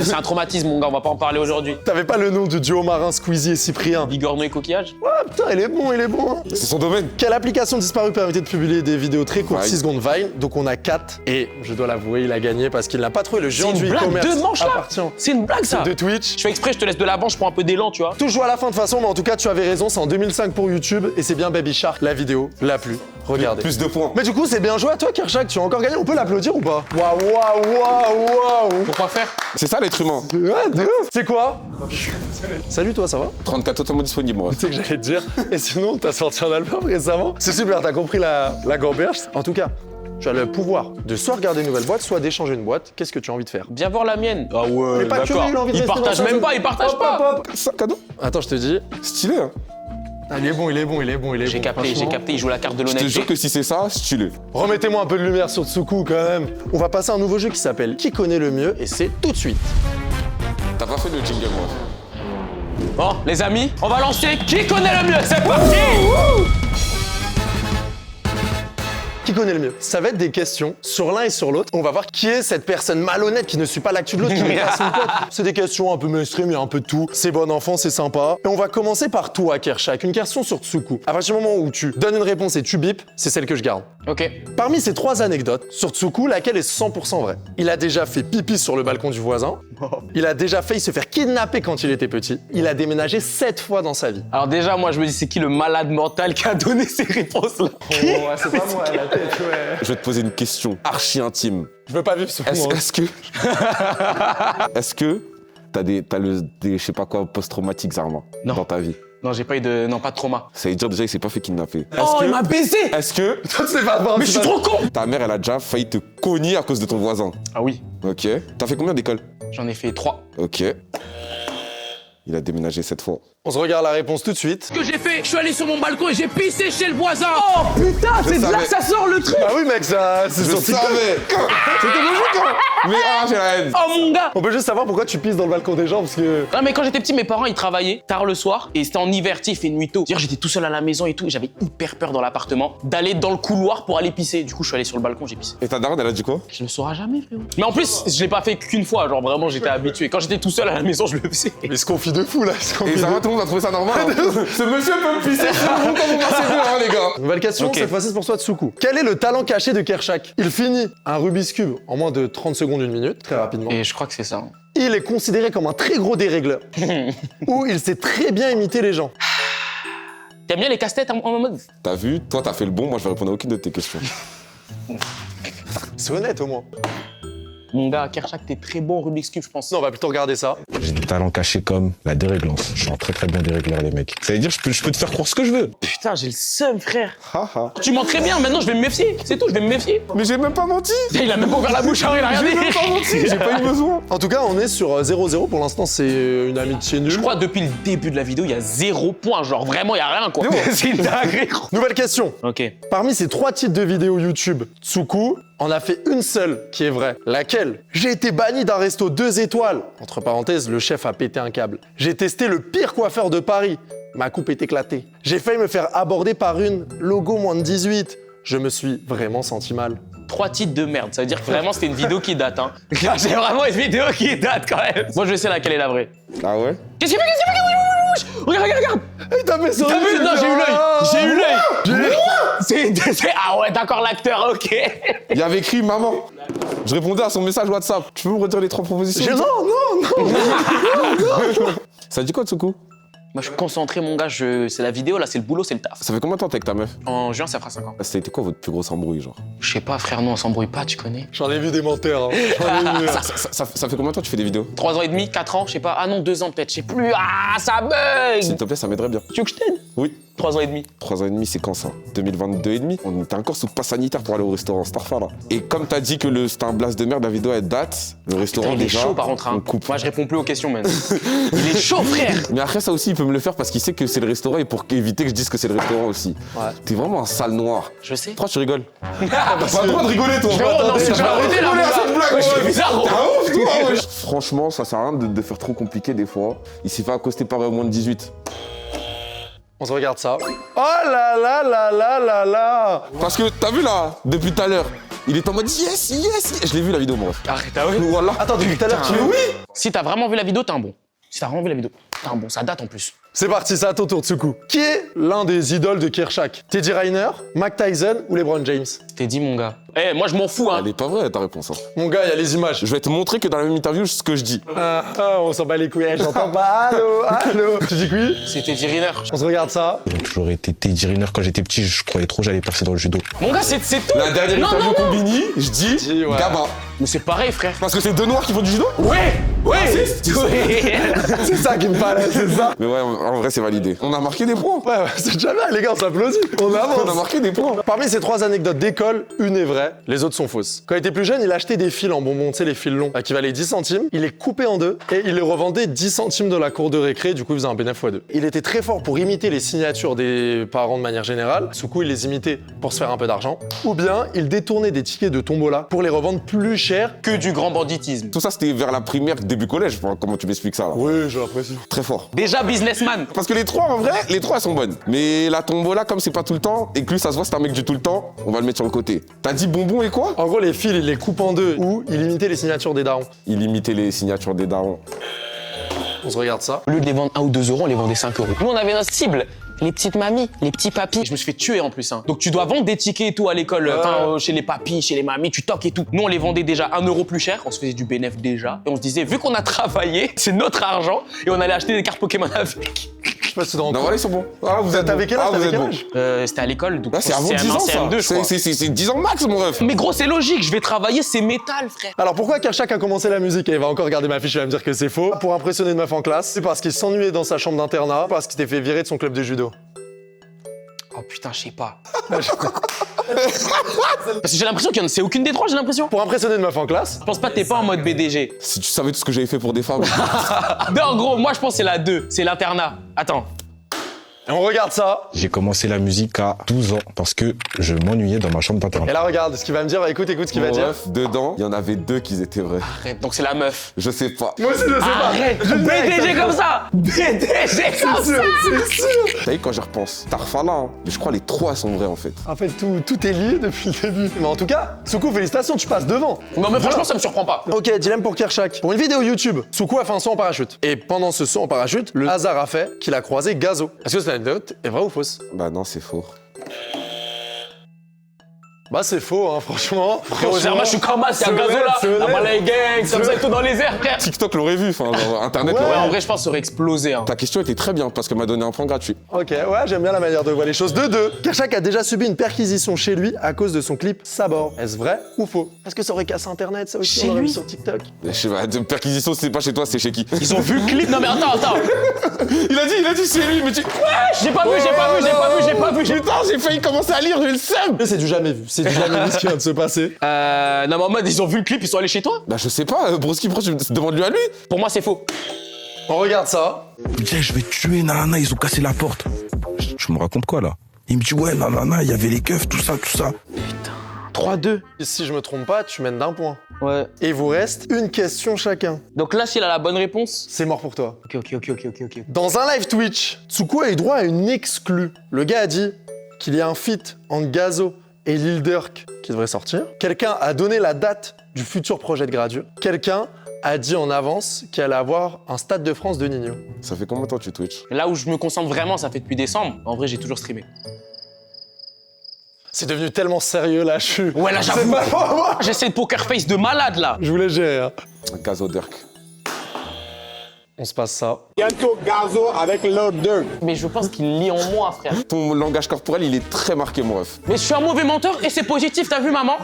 Speaker 3: C'est un traumatisme, mon gars, on va pas en parler aujourd'hui.
Speaker 1: T'avais pas le nom de duo marin Squeezie et Cyprien?
Speaker 3: Bigorneau et coquillage?
Speaker 1: Ah putain, il est bon, il est bon. Hein.
Speaker 2: C'est son domaine.
Speaker 1: Quelle application disparue permettait de publier des vidéos très courtes,
Speaker 2: Vine.
Speaker 1: 6 secondes Vine? Donc on a 4 et je dois l'avouer, il a gagné parce qu'il n'a pas trouvé le géant
Speaker 3: C'est une
Speaker 1: du
Speaker 3: blague,
Speaker 1: e-commerce.
Speaker 3: 2 manches là?
Speaker 1: appartient
Speaker 3: C'est une blague, ça?
Speaker 1: de Twitch.
Speaker 3: Je fais exprès, je te laisse de l'avant, je prends un peu d'élan, tu vois.
Speaker 1: Tout joue à la fin de toute façon, mais en tout cas tu avais raison, c'est en 2005 pour YouTube et c'est bien Baby Shark, la vidéo la plus regardée.
Speaker 2: Plus de points.
Speaker 1: Mais du coup c'est bien joué à toi Kershak, tu as encore gagné, on peut l'applaudir ou pas? Waouh, waouh, waouh, waouh.
Speaker 3: Pourquoi faire?
Speaker 2: C'est ça l'être humain.
Speaker 1: Ouais, de ouf. C'est quoi? Salut toi, ça va?
Speaker 2: 34 totalement disponible, moi.
Speaker 1: Tu sais que j'allais te dire. Et sinon, t'as sorti un album récemment. C'est super, t'as compris la gamberge. En tout cas, tu as le pouvoir de soit regarder une nouvelle boîte, soit d'échanger une boîte. Qu'est-ce que tu as envie de faire?
Speaker 3: Viens voir la mienne. Ah ouais,
Speaker 1: Mais pas que lui, il a envie de
Speaker 3: Il
Speaker 1: rester
Speaker 3: partage
Speaker 1: dans sa
Speaker 3: même
Speaker 1: zone.
Speaker 3: pas, il partage
Speaker 1: Hop,
Speaker 3: pas.
Speaker 1: hop, hop.
Speaker 2: Ça, cadeau.
Speaker 1: Attends, je te dis.
Speaker 2: Stylé, hein.
Speaker 1: Ah, il est bon, il est bon, il est bon, il est
Speaker 3: J'ai
Speaker 1: bon.
Speaker 3: capté,
Speaker 1: franchement.
Speaker 3: il joue la carte de
Speaker 2: Je te
Speaker 3: l'honnêteté.
Speaker 2: jure que si c'est ça, stylé.
Speaker 1: Remettez-moi un peu de lumière sur Tsuku quand même. On va passer à un nouveau jeu qui s'appelle Qui connaît le mieux et c'est tout de suite.
Speaker 2: T'as pas fait le jingle, moi.
Speaker 3: Bon, les amis, on va lancer Qui connaît le mieux? C'est parti!
Speaker 1: Qui connaît le mieux? Ça va être des questions sur l'un et sur l'autre. On va voir qui est cette personne malhonnête qui ne suit pas l'actu de l'autre, qui n'est pas son pote. C'est des questions un peu mainstream, il y a un peu de tout. C'est bon enfant, c'est sympa. Et on va commencer par toi, Kershak. Une question sur Tsuku. À partir du moment où tu donnes une réponse et tu bipes, c'est celle que je garde.
Speaker 3: Ok.
Speaker 1: Parmi ces 3 anecdotes, sur Tsuku, laquelle est 100% vraie? Il a déjà fait pipi sur le balcon du voisin. Il a déjà failli se faire kidnapper quand il était petit. Il a déménagé 7 fois dans sa vie.
Speaker 3: Alors déjà, moi, je me dis, c'est qui le malade mental qui a donné ces réponses-là?
Speaker 1: c'est pas moi, la tête, ouais.
Speaker 2: Je vais te poser une question archi intime.
Speaker 1: Je veux pas vivre ce moment.
Speaker 2: Est-ce que t'as des je sais pas quoi, post-traumatique, Zarma,
Speaker 3: Non.
Speaker 2: dans ta vie?
Speaker 3: Non, j'ai pas eu de... Non, pas de trauma.
Speaker 2: Ça veut dire déjà qu'il s'est pas fait kidnapper.
Speaker 3: Oh, il m'a baisé!
Speaker 2: Est-ce que
Speaker 1: Toi, tu sais pas voir,
Speaker 3: Mais je suis trop con!
Speaker 2: ta mère, elle a déjà failli te cogner à cause de ton voisin?
Speaker 3: Ah oui,
Speaker 2: Ok. T'as fait combien d'écoles?
Speaker 3: j'en ai fait 3.
Speaker 2: Ok. Il a déménagé 7 fois.
Speaker 1: On se regarde la réponse tout de suite.
Speaker 3: Ce que j'ai fait, je suis allé sur mon balcon et j'ai pissé chez le voisin! Oh putain, c'est de là
Speaker 2: savais.
Speaker 3: que ça sort le truc!
Speaker 1: Bah oui mec, ça c'est
Speaker 2: Je
Speaker 1: sur TikTok.
Speaker 2: savais! C'était logique, hein! Mais j'ai la haine!
Speaker 3: Oh mon gars!
Speaker 1: On peut juste savoir pourquoi tu pisses dans le balcon des gens parce que...
Speaker 3: Non mais quand j'étais petit, mes parents ils travaillaient tard le soir et c'était en hiver, tu sais, il fait nuit tôt. C'est-à-dire j'étais tout seul à la maison et tout et j'avais hyper peur dans l'appartement d'aller dans le couloir pour aller pisser. Du coup je suis allé sur le balcon, j'ai pissé.
Speaker 2: Et ta daronne, elle a dit quoi?
Speaker 3: Je le saurai jamais frérot. Mais en plus, je l'ai pas fait qu'une fois, genre vraiment j'étais habitué. Quand j'étais tout seul à la maison, je le faisais.
Speaker 1: Il se confie de fou là, il se confie
Speaker 2: Et
Speaker 1: de
Speaker 2: ça va,
Speaker 1: fou.
Speaker 2: tout le monde a trouvé ça normal, hein. Ce monsieur peut me pisser sur vous quand vous passez bien, hein, les gars!
Speaker 1: Nouvelle question,
Speaker 3: Ok.
Speaker 1: cette fois-ci c'est pour toi Tsuku. Quel est le talent caché de Kershak? Il finit un Rubik's Cube en moins de 30 secondes, 1 minute, très rapidement.
Speaker 3: Et je crois que c'est ça.
Speaker 1: Il est considéré comme un très gros dérégleur. Ou il sait très bien imiter les gens.
Speaker 3: T'aimes bien les casse-têtes en mode?
Speaker 2: T'as vu? Toi, t'as fait le bon, moi, je vais répondre à aucune de tes questions.
Speaker 1: C'est honnête au moins.
Speaker 3: Mon gars, Kershak, t'es très bon au Rubik's Cube, je pense.
Speaker 1: Non, on va plutôt regarder ça.
Speaker 9: J'ai des talents cachés comme la déréglance. Je suis un très bien dérégleur, les mecs. Ça veut dire je peux te faire croire ce que je veux.
Speaker 3: Putain, j'ai le seum, frère.
Speaker 2: Haha.
Speaker 3: Tu mens très bien, maintenant je vais me méfier. C'est tout, je vais me méfier.
Speaker 2: Mais j'ai même pas menti!
Speaker 3: Il a même pas ouvert la bouche, hein, il a regardé.
Speaker 2: J'ai même pas menti! J'ai pas eu besoin!
Speaker 1: En tout cas, on est sur 0-0 pour l'instant, c'est une amitié nulle.
Speaker 3: Je crois depuis le début de la vidéo, il y a 0 point. Genre vraiment, il y a rien quoi. C'est une dinguerie.
Speaker 1: Nouvelle question.
Speaker 3: Ok.
Speaker 1: Parmi ces 3 titres de vidéos YouTube, Tsuku en a fait une seule qui est vraie. Laquelle? J'ai été banni d'un resto 2 étoiles. Entre parenthèses, le chef a pété un câble. J'ai testé le pire coiffeur de Paris. Ma coupe est éclatée. J'ai failli me faire aborder par une logo moins de 18. Je me suis vraiment senti mal.
Speaker 3: 3 titres de merde. Ça veut dire que vraiment c'était une vidéo qui date. Hein. C'est vraiment une vidéo qui date quand même. Moi je sais laquelle est la vraie.
Speaker 2: Ah ouais?
Speaker 3: Qu'est-ce qu'il fait? Regarde, regarde, regarde.
Speaker 1: T'as fait ça?
Speaker 3: T'as vu? Non, j'ai eu l'œil. J'ai eu l'œil. Ah ouais, d'accord, l'acteur, ok.
Speaker 2: Il y avait écrit maman. Je répondais à son message WhatsApp. Tu peux me redire les 3 propositions?
Speaker 1: Non.
Speaker 2: Ça dit quoi, Tsuku?
Speaker 3: Moi, je suis concentré, mon gars. C'est la vidéo, là, c'est le boulot, c'est le taf.
Speaker 2: Ça fait combien de temps t'es avec ta meuf?
Speaker 3: En juin, ça fera 5 ans.
Speaker 2: C'était quoi votre plus grosse embrouille, genre?
Speaker 3: Je sais pas, frère, nous, on s'embrouille pas, tu connais.
Speaker 1: J'en ai vu des menteurs. Hein. J'en ai vu.
Speaker 2: Ça fait combien de temps que tu fais des vidéos?
Speaker 3: 3 ans et demi, 4 ans, je sais pas. Ah non, 2 ans peut-être, je sais plus. Ah, ça bug.
Speaker 2: S'il te plaît, ça m'aiderait bien.
Speaker 3: Tu veux que je t'aide?
Speaker 2: Oui.
Speaker 3: 3 ans et demi.
Speaker 2: 3 ans et demi, c'est quand ça? 2022 et demi? On était encore sous passe sanitaire pour aller au restaurant Starfa là. Et comme t'as dit que c'était un blast de merde, la vidéo elle date, le restaurant
Speaker 3: Putain, il est
Speaker 2: déjà.
Speaker 3: chaud par contre.
Speaker 2: on
Speaker 3: Hein.
Speaker 2: coupe.
Speaker 3: Moi, je réponds plus aux questions, man. Il est chaud, frère.
Speaker 2: Mais après ça aussi, il peut me le faire parce qu'il sait que c'est le restaurant et pour éviter que je dise que c'est le restaurant aussi.
Speaker 1: Ouais.
Speaker 2: T'es vraiment un sale noir.
Speaker 3: Je sais.
Speaker 2: Pourquoi tu rigoles? T'as pas le droit de rigoler toi.
Speaker 3: Frérot, non, c'est que je vais arrêter là. Ouais, c'est bizarre.
Speaker 2: Franchement, ça sert à rien de faire trop compliqué des fois. Il s'est fait accoster par moins de 18.
Speaker 1: On se regarde ça. Oh là là là là là là.
Speaker 2: Parce que t'as vu là, depuis tout à l'heure, il est en mode yes, yes, yes. Je l'ai vu la vidéo, mon ref.
Speaker 3: Arrête, ah ouais.
Speaker 2: Voilà.
Speaker 1: Attends, depuis tout à l'heure, tu
Speaker 3: Putain.
Speaker 1: veux oui?
Speaker 3: Si t'as vraiment vu la vidéo, t'es un bon. Si t'as vraiment vu la vidéo, t'es un bon. Ça date en plus.
Speaker 1: C'est parti, c'est à ton tour, Tsuku. Qui est l'un des idoles de Kershak? Teddy Riner, Mike Tyson ou LeBron James?
Speaker 3: T'es dit, mon gars. Eh, moi, je m'en fous, hein.
Speaker 2: Elle est pas vraie ta réponse. Hein.
Speaker 1: Mon gars, il y a les images.
Speaker 2: Je vais te montrer que dans la même interview, ce que je dis.
Speaker 1: On s'en bat les couilles, j'entends pas. Allô, allô. Tu dis oui?
Speaker 3: C'était Teddy Riner.
Speaker 1: On se regarde ça.
Speaker 9: J'ai toujours été Teddy Riner quand j'étais petit, je croyais trop que j'allais percer dans le judo.
Speaker 3: Mon gars, c'est tout.
Speaker 2: La dernière
Speaker 3: Non,
Speaker 2: interview
Speaker 3: non, non.
Speaker 2: Combini, je dis
Speaker 1: ouais.
Speaker 2: Gaba.
Speaker 3: Mais c'est pareil, frère.
Speaker 2: Parce que c'est deux noirs qui font du judo?
Speaker 3: Ouais. Ouais.
Speaker 1: C'est ça qui me parlait, c'est ça.
Speaker 2: Mais ouais, en vrai, c'est validé. On a marqué des points.
Speaker 1: Ouais, c'est déjà bien, les gars, on s'applaudit. On avance.
Speaker 2: On a marqué des points.
Speaker 1: Parmi ces 3 anecdotes d'école, une est vraie, les autres sont fausses. Quand il était plus jeune, il achetait des fils en bonbons, tu sais, les fils longs, qui valaient 10 centimes. Il les coupait en deux et il les revendait 10 centimes de la cour de récré, du coup, il faisait un bénéfice x2. Il était très fort pour imiter les signatures des parents de manière générale. Ce coup, il les imitait pour se faire un peu d'argent. Ou bien, il détournait des tickets de tombola pour les revendre plus cher.
Speaker 3: Que du grand banditisme.
Speaker 2: Tout ça, c'était vers la primaire, début collège. Enfin, comment tu m'expliques ça là?
Speaker 1: Oui, j'ai l'impression.
Speaker 2: Très fort.
Speaker 3: Déjà businessman.
Speaker 2: Parce que les trois, en vrai, les trois, elles sont bonnes. Mais la tombola, comme c'est pas tout le temps, et que lui, ça se voit, c'est un mec du tout le temps, on va le mettre sur le côté. T'as dit bonbon et quoi?
Speaker 1: En gros, les fils, il les coupe en deux ou il imitait les signatures des darons.
Speaker 2: Il imitait les signatures des darons.
Speaker 1: On se regarde ça.
Speaker 3: Au lieu de les vendre 1 ou 2 euros, on les vendait 5 euros. Nous, on avait notre cible. Les petites mamies, les petits papis. Je me suis fait tuer en plus. Hein. Donc tu dois vendre des tickets et tout à l'école, chez les papis, chez les mamies, tu toques et tout. Nous on les vendait déjà 1 euro plus cher, on se faisait du bénéf déjà. Et on se disait, vu qu'on a travaillé, c'est notre argent, et on allait acheter des cartes Pokémon avec.
Speaker 1: Je sais pas si tu te rends
Speaker 2: Non,
Speaker 1: compte.
Speaker 2: voilà, ils sont bons. Ah, vous êtes
Speaker 1: T'avais quel âge?
Speaker 2: Ah, vous
Speaker 1: T'avais
Speaker 2: êtes
Speaker 1: quel
Speaker 2: bons.
Speaker 1: âge
Speaker 3: C'était à l'école, donc
Speaker 2: Là, c'est avant 10
Speaker 3: CM1,
Speaker 2: ans, ça.
Speaker 3: CM2, je crois.
Speaker 2: C'est 10 ans max, mon ref.
Speaker 3: Mais gros, c'est logique, je vais travailler, c'est métal, frère.
Speaker 1: Alors pourquoi Kershak a commencé la musique? Et il va encore regarder ma fiche, il va me dire que c'est faux. Pour impressionner une meuf en classe, c'est parce qu'il s'ennuyait dans sa chambre d'internat, parce qu'il s'était fait virer de son club de judo.
Speaker 3: Oh putain, je sais pas. Parce que j'ai l'impression qu'il y en a, c'est aucune des trois, j'ai l'impression.
Speaker 1: Pour impressionner une meuf en classe,
Speaker 3: Je pense pas que t'es pas en mode BDG.
Speaker 2: Si tu savais tout ce que j'avais fait pour des femmes.
Speaker 3: Non, gros, moi je pense que c'est la 2, c'est l'internat. Attends.
Speaker 1: et on regarde ça,
Speaker 9: J'ai commencé la musique à 12 ans parce que je m'ennuyais dans ma chambre
Speaker 1: et
Speaker 9: d'internat.
Speaker 1: là regarde ce qu'il va me dire, écoute ce qu'il va
Speaker 2: Mon
Speaker 1: dire.
Speaker 2: ref, dedans, il y en avait 2 qui étaient vrais.
Speaker 3: Arrête, donc c'est la meuf.
Speaker 2: Je sais pas.
Speaker 1: Moi aussi je sais pas.
Speaker 3: Arrête, BDG comme ça. BDG comme ça.
Speaker 1: C'est sûr.
Speaker 2: T'as vu, quand j'y repense, Tarfala, hein, mais je crois les 3 sont vrais en fait.
Speaker 1: En fait tout est lié depuis le début. Mais en tout cas, Soukou, félicitations, tu passes devant.
Speaker 3: Non mais franchement, ça me surprend pas.
Speaker 1: Ok, dilemme pour Kershak. Pour une vidéo YouTube, Soukou a fait un saut en parachute. Et pendant ce saut en parachute, le hasard a fait qu'il a croisé Gazo. Est-ce que cette anecdote est vraie ou fausse?
Speaker 2: Bah non, c'est faux.
Speaker 1: Bah c'est faux, hein, franchement.
Speaker 3: Frérot, moi je suis comme ça, c'est un
Speaker 1: c'est
Speaker 3: gazo là.
Speaker 1: honnête,
Speaker 3: La
Speaker 1: c'est
Speaker 3: balai gang, comme ça et tout dans les airs, frère.
Speaker 2: TikTok l'aurait vu, enfin, genre, Internet
Speaker 1: Ouais.
Speaker 3: Ouais,
Speaker 2: l'aurait
Speaker 3: en
Speaker 2: vu.
Speaker 3: vrai, je pense que ça aurait explosé. Hein.
Speaker 2: Ta question était très bien parce qu'elle m'a donné un point gratuit.
Speaker 1: Ok, ouais, j'aime bien la manière de voir les choses. 2-2. Kershak a déjà subi une perquisition chez lui à cause de son clip Sabor. Est-ce vrai ou faux? Est-ce que ça aurait cassé Internet, ça aussi?
Speaker 3: Chez
Speaker 1: on l'aurait
Speaker 3: lui
Speaker 1: vu sur TikTok.
Speaker 2: Je sais pas, de perquisition, c'est pas chez toi, c'est chez qui?
Speaker 3: Ils ont vu le clip. Non mais attends.
Speaker 2: Il a dit c'est lui, mais tu.
Speaker 3: J'ai pas vu.
Speaker 2: Putain, j'ai failli commencer à lire, j'ai le seum!
Speaker 1: Mais c'est du jamais vu. C'est du jamais vu ce qui vient de se passer.
Speaker 3: Non mais en mode, ils ont vu le clip, ils sont allés chez toi.
Speaker 2: Bah je sais pas, Broski, pourquoi tu me demandes lui à lui?
Speaker 3: Pour moi, c'est faux.
Speaker 1: On regarde ça.
Speaker 10: Il me dit, je vais te tuer, nanana, ils ont cassé la porte. Je me raconte quoi là? Il me dit, ouais, nanana, il y avait les keufs, tout ça.
Speaker 3: 3-2.
Speaker 1: Si je me trompe pas, tu mènes d'1 point.
Speaker 3: Ouais.
Speaker 1: Et il vous reste une question chacun.
Speaker 3: Donc là, s'il a la bonne réponse.
Speaker 1: C'est mort pour toi.
Speaker 3: Ok.
Speaker 1: Dans un live Twitch, Tsuku a eu droit à une exclue. Le gars a dit qu'il y a un feat entre Gazo et Lil Durk qui devrait sortir. Quelqu'un a donné la date du futur projet de Gradure. Quelqu'un a dit en avance qu'il allait avoir un Stade de France de Nino.
Speaker 2: Ça fait combien de temps que tu Twitch?
Speaker 3: Là où je me concentre vraiment, ça fait depuis décembre. En vrai, j'ai toujours streamé.
Speaker 1: C'est devenu tellement sérieux là, je suis...
Speaker 3: Ouais, là,
Speaker 1: C'est
Speaker 3: j'avoue.
Speaker 1: pas pour moi.
Speaker 3: J'essaie de poker face de malade là.
Speaker 1: Je voulais gérer. Hein.
Speaker 2: Gazo Dirk.
Speaker 1: On se passe ça.
Speaker 2: Bientôt Gazo avec l'odeur.
Speaker 3: Mais je pense qu'il lit en moi, frère.
Speaker 2: Ton langage corporel, il est très marqué, mon ref.
Speaker 3: Mais je suis un mauvais menteur et c'est positif, t'as vu, maman?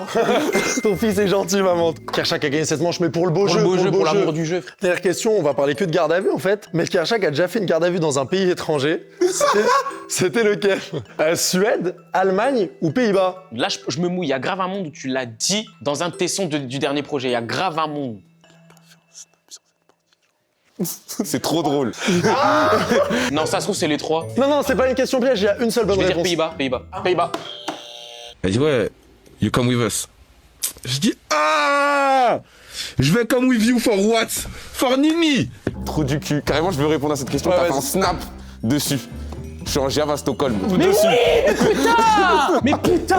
Speaker 1: Ton fils est gentil, maman. Kershak a gagné cette manche, mais pour le beau jeu.
Speaker 3: Pour l'amour du jeu.
Speaker 1: Dernière question, on va parler que de garde à vue en fait. Mais Kershak a déjà fait une garde à vue dans un pays étranger. C'était lequel? Suède, Allemagne ou Pays-Bas?
Speaker 3: Là, je me mouille. Il y a grave un monde où tu l'as dit dans un de tes sons du dernier projet. Il y a grave un monde.
Speaker 2: C'est trop drôle.
Speaker 3: Non, ça se trouve, c'est les trois.
Speaker 1: Non, c'est pas une question piège, il y a une seule bonne
Speaker 3: Je vais dire
Speaker 1: réponse.
Speaker 3: Pays-Bas.
Speaker 10: Elle dit ouais, you come with us. Je dis ah, je vais come with you for what? For Nini.
Speaker 2: Trou du cul. Carrément, je veux répondre à cette question.
Speaker 1: Ouais,
Speaker 2: T'as fait
Speaker 1: vas-y.
Speaker 2: un snap dessus. Je suis en Java à Stockholm.
Speaker 3: Mais
Speaker 2: dessus.
Speaker 3: oui, putain. Mais putain.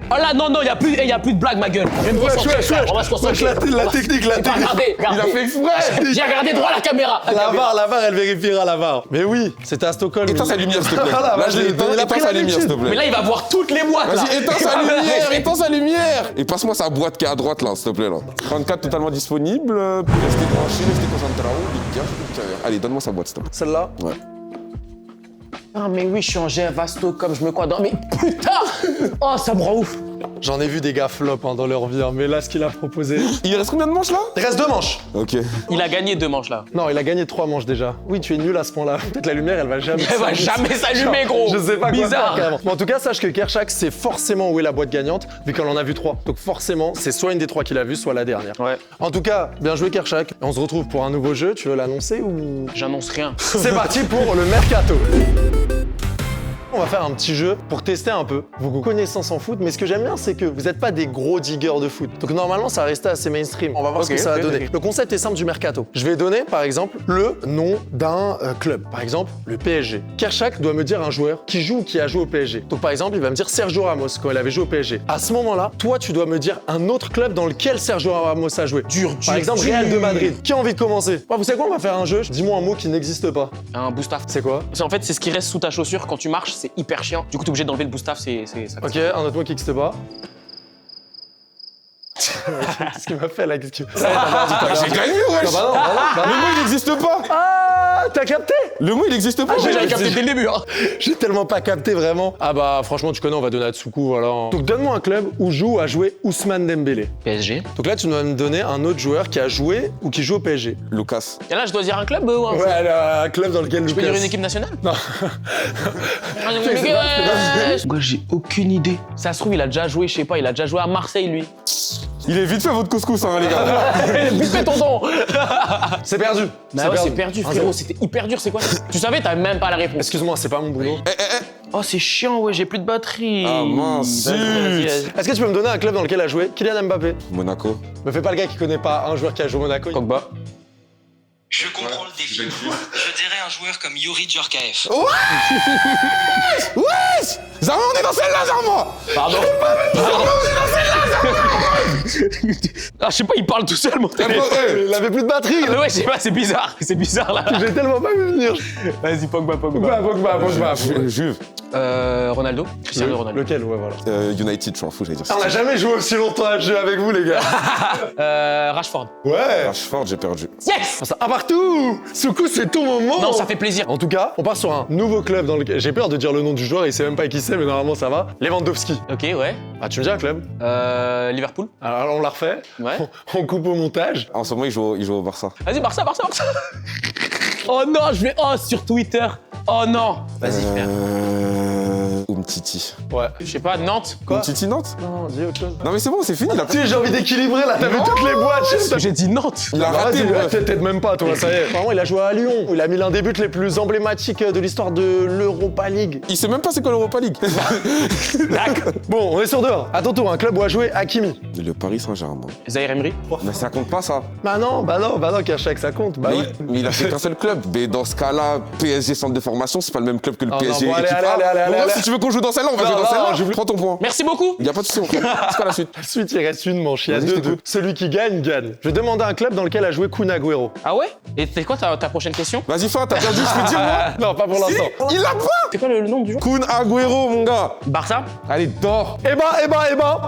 Speaker 3: Oh là, non, il y a plus de blague, ma gueule. Je vais me concentrer, frère. On va se concentrer.
Speaker 1: La technique, la technique.
Speaker 3: Regardez.
Speaker 2: Il a fait exprès.
Speaker 3: J'ai regardé droit à la caméra.
Speaker 1: La VAR, elle vérifiera la VAR. Mais oui, c'était à Stockholm.
Speaker 2: Éteins sa lumière, s'il te plaît.
Speaker 1: Voilà,
Speaker 2: Là, je l'ai
Speaker 1: il a
Speaker 2: éteint.
Speaker 1: pris
Speaker 2: Éteins sa lumière, s'il te
Speaker 1: l'habitude.
Speaker 3: Mais
Speaker 2: plaît.
Speaker 3: là, il va voir toutes les boîtes, là.
Speaker 2: Vas-y, éteins sa lumière, éteins sa lumière. Et passe-moi sa boîte qui est à droite, là, s'il te plaît, là. 34 totalement disponible. Restez branchés, restez concentrés. Allez, donne-moi sa boîte, s'il te plaît.
Speaker 1: Celle-là?
Speaker 2: Ouais.
Speaker 3: Ah, mais oui, je suis en Genève, Stockholm, je me crois dans... Mais putain. Oh, ça me rend ouf.
Speaker 1: J'en ai vu des gars flop dans leur vie, mais là, ce qu'il a proposé...
Speaker 2: Il reste combien de manches, là?
Speaker 1: Il reste 2 manches.
Speaker 2: Ok.
Speaker 3: Il a gagné 2 manches, là.
Speaker 1: Non, il a gagné 3 manches déjà. Oui, tu es nul à ce point-là. Peut-être la lumière, elle va jamais
Speaker 3: Elle va jamais s'allumer, gros.
Speaker 1: Je sais pas quoi
Speaker 3: Bizarre.
Speaker 1: faire, carrément. Mais en tout cas, sache que Kershak sait forcément où est la boîte gagnante, vu qu'on en a vu 3. Donc forcément, c'est soit une des 3 qu'il a vu, soit la dernière.
Speaker 3: Ouais.
Speaker 1: En tout cas, bien joué Kershak. On se retrouve pour un nouveau jeu. Tu veux l'annoncer ou...
Speaker 3: J'annonce rien.
Speaker 1: C'est parti pour le Mercato. On va faire un petit jeu pour tester un peu vos connaissances en foot, mais ce que j'aime bien, c'est que vous n'êtes pas des gros diggers de foot. Donc normalement, ça va rester assez mainstream. On va voir ce que ça va donner. Le concept est simple du mercato. Je vais donner, par exemple, le nom d'un club. Par exemple, le PSG. Kershak doit me dire un joueur qui joue ou qui a joué au PSG. Donc par exemple, il va me dire Sergio Ramos quand il avait joué au PSG. À ce moment-là, toi, tu dois me dire un autre club dans lequel Sergio Ramos a joué. Par exemple, Real de Madrid. Qui a envie de commencer? Vous savez quoi? On va faire un jeu. Dis-moi un mot qui n'existe pas.
Speaker 3: Un boostaf.
Speaker 1: C'est quoi?
Speaker 3: En fait, c'est ce qui reste sous ta chaussure quand tu marches, c'est hyper chiant. Du coup, t'es obligé d'enlever le boostaf, ça.
Speaker 1: Ok, un autre mot qui n'existe pas. Qu'est-ce qu'il m'a fait là? Qu'est-ce que...
Speaker 2: J'ai gagné, wesh.
Speaker 1: Non, bah non.
Speaker 2: Le mot, il n'existe pas.
Speaker 1: Ah, t'as capté?
Speaker 2: Le mot, il n'existe pas.
Speaker 3: J'avais capté dès le début. Hein.
Speaker 1: J'ai tellement pas capté vraiment. Ah bah franchement, tu connais, on va donner à Tsukou, voilà. Donc donne-moi un club où joue ou a joué Ousmane Dembélé.
Speaker 3: PSG.
Speaker 1: Donc là, tu dois me donner un autre joueur qui a joué ou qui joue au PSG.
Speaker 2: Lucas.
Speaker 3: Et là, je dois dire un club ou un
Speaker 1: Ouais, un club dans lequel
Speaker 3: Je peux
Speaker 1: Lucas...
Speaker 3: dire une équipe nationale?
Speaker 1: Non.
Speaker 3: Moi, j'ai aucune idée. Ça se trouve, il a déjà joué, je sais pas, il a déjà joué à Marseille, lui.
Speaker 2: Il est vite fait votre couscous, hein, les gars.
Speaker 3: Vite fait, tonton.
Speaker 1: C'est perdu.
Speaker 3: Bah ouais, c'est perdu, frérot. C'était hyper dur, c'est quoi? Tu savais, t'avais même pas la réponse.
Speaker 1: Excuse-moi, c'est pas mon boulot.
Speaker 3: Oh, c'est chiant, ouais, j'ai plus de batterie.
Speaker 2: Ah, mince.
Speaker 3: Vas-y.
Speaker 1: Est-ce que tu peux me donner un club dans lequel a joué Kylian Mbappé?
Speaker 2: Monaco.
Speaker 1: Me fais pas le gars qui connaît pas un joueur qui a joué au Monaco.
Speaker 3: Pogba.
Speaker 11: Je comprends le défi. Je dirais un joueur comme Yuri Djorkaeff.
Speaker 2: Wesh Zarma, on est dans celle-là, Zarma.
Speaker 3: Pardon. Ah, je sais pas, il parle tout seul, mon téléphone.
Speaker 1: Il avait plus de batterie.
Speaker 3: Ouais, je sais pas, c'est bizarre là.
Speaker 1: J'ai tellement pas vu venir.
Speaker 3: Vas-y, Pogba.
Speaker 1: Pogba.
Speaker 2: Juve.
Speaker 3: Ronaldo. Cristiano Ronaldo.
Speaker 1: Lequel, ouais, voilà.
Speaker 2: United, je m'en fous, j'allais dire ça.
Speaker 1: On a jamais joué aussi longtemps à ce jeu avec vous, les gars.
Speaker 3: Rashford.
Speaker 1: Ouais.
Speaker 2: Rashford, j'ai perdu.
Speaker 3: Yes.
Speaker 1: Ah, partout. Soukou, c'est ton moment.
Speaker 3: Non, ça fait plaisir.
Speaker 1: En tout cas, on part sur un nouveau club dans lequel... J'ai peur de dire le nom du joueur, il sait même pas qui c'est, mais normalement ça va. Lewandowski.
Speaker 3: Ok, ouais.
Speaker 1: Ah, tu me dis un club?
Speaker 3: Liverpool.
Speaker 1: Alors on la refait.
Speaker 3: Ouais.
Speaker 1: On coupe au montage.
Speaker 2: En ce moment, il joue au Barça.
Speaker 3: Vas-y, Barça. Oh non, sur Twitter. Oh non. Vas-y, frère.
Speaker 2: Umtiti.
Speaker 1: Ouais.
Speaker 3: Je sais pas, Nantes.
Speaker 1: Quoi?
Speaker 2: Umtiti Nantes?
Speaker 1: Non, dis autre chose.
Speaker 2: Non mais c'est bon, c'est fini là.
Speaker 1: Tu sais, j'ai envie d'équilibrer là, t'as vu toutes les boîtes.
Speaker 3: J'ai dit Nantes.
Speaker 2: Il a raté,
Speaker 1: Vas-y,
Speaker 2: bref.
Speaker 1: peut-être même pas, toi, ça y est. Vraiment, il a joué à Lyon. Il a mis l'un des buts les plus emblématiques de l'histoire de l'Europa League.
Speaker 2: Il sait même pas c'est quoi l'Europa League.
Speaker 1: D'accord. Bon, on est sur dehors. À ton tour, un club où a joué Hakimi.
Speaker 2: Le Paris Saint-Germain.
Speaker 3: Zaire Emery.
Speaker 2: Mais ça compte pas ça.
Speaker 1: Bah non, Kershak, ça compte. Bah
Speaker 2: mais,
Speaker 1: ouais.
Speaker 2: mais il a fait qu'un seul club. Mais dans ce cas-là, PSG centre de formation, c'est pas le même club que le
Speaker 1: Oh
Speaker 2: PSG
Speaker 1: non, bon, allez,
Speaker 2: équipe
Speaker 1: allez,
Speaker 2: A.
Speaker 1: allez,
Speaker 2: Bon,
Speaker 1: allez.
Speaker 2: si tu veux qu'on on joue dans celle-là, on va jouer dans celle-là. Prends ton point.
Speaker 3: Merci beaucoup.
Speaker 2: Y a pas de souci, mon frère. C'est quoi la suite?
Speaker 1: Ensuite, il reste une manche. Il y a
Speaker 2: Vas-y,
Speaker 1: 2-2.
Speaker 2: je t'écoute.
Speaker 1: Celui qui gagne, gagne. Je vais demander un club dans lequel a joué Kun Agüero.
Speaker 3: Ah ouais? Et c'est quoi ta prochaine question?
Speaker 2: Vas-y, fin, t'as perdu, je peux dire, moi.
Speaker 1: Non, pas pour l'instant.
Speaker 2: Il l'a pas.
Speaker 3: C'est quoi le nom du joueur?
Speaker 2: Kun Agüero, mon gars.
Speaker 3: Barça?
Speaker 2: Allez, dors.
Speaker 1: Eh ben.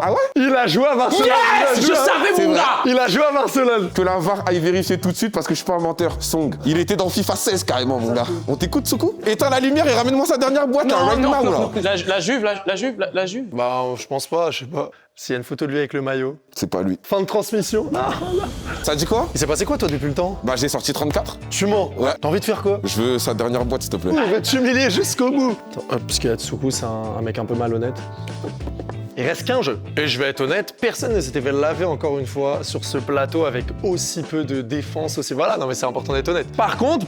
Speaker 2: Ah ouais?
Speaker 1: Il a joué à Barcelone.
Speaker 3: Yes! Je savais, mon gars!
Speaker 1: Il a joué à Barcelone.
Speaker 2: Que la VAR aille vérifier tout de suite parce que je suis pas un menteur. Song. Il était dans FIFA 16 carrément, mon gars. On t'écoute, Soukou? Éteins la lumière et ramène-moi sa dernière boîte, là, right now, là.
Speaker 3: La Juve.
Speaker 1: Bah, je pense pas, je sais pas. S'il y a une photo de lui avec le maillot.
Speaker 2: C'est pas lui.
Speaker 1: Fin de transmission. Non.
Speaker 2: Ça dit quoi?
Speaker 1: Il s'est passé quoi, toi, depuis le temps?
Speaker 2: Bah, j'ai sorti 34.
Speaker 1: Tu mens.
Speaker 2: Ouais.
Speaker 1: T'as envie de faire quoi?
Speaker 2: Je veux sa dernière boîte, s'il te plaît.
Speaker 1: Il va t'humilier jusqu'au bout. Attends, parce que Tsuku, c'est un mec un peu malhonnête. Il reste qu'un jeu. Et je vais être honnête, personne ne s'était fait laver encore une fois sur ce plateau avec aussi peu de défense, aussi. Voilà, non mais c'est important d'être honnête. Par contre,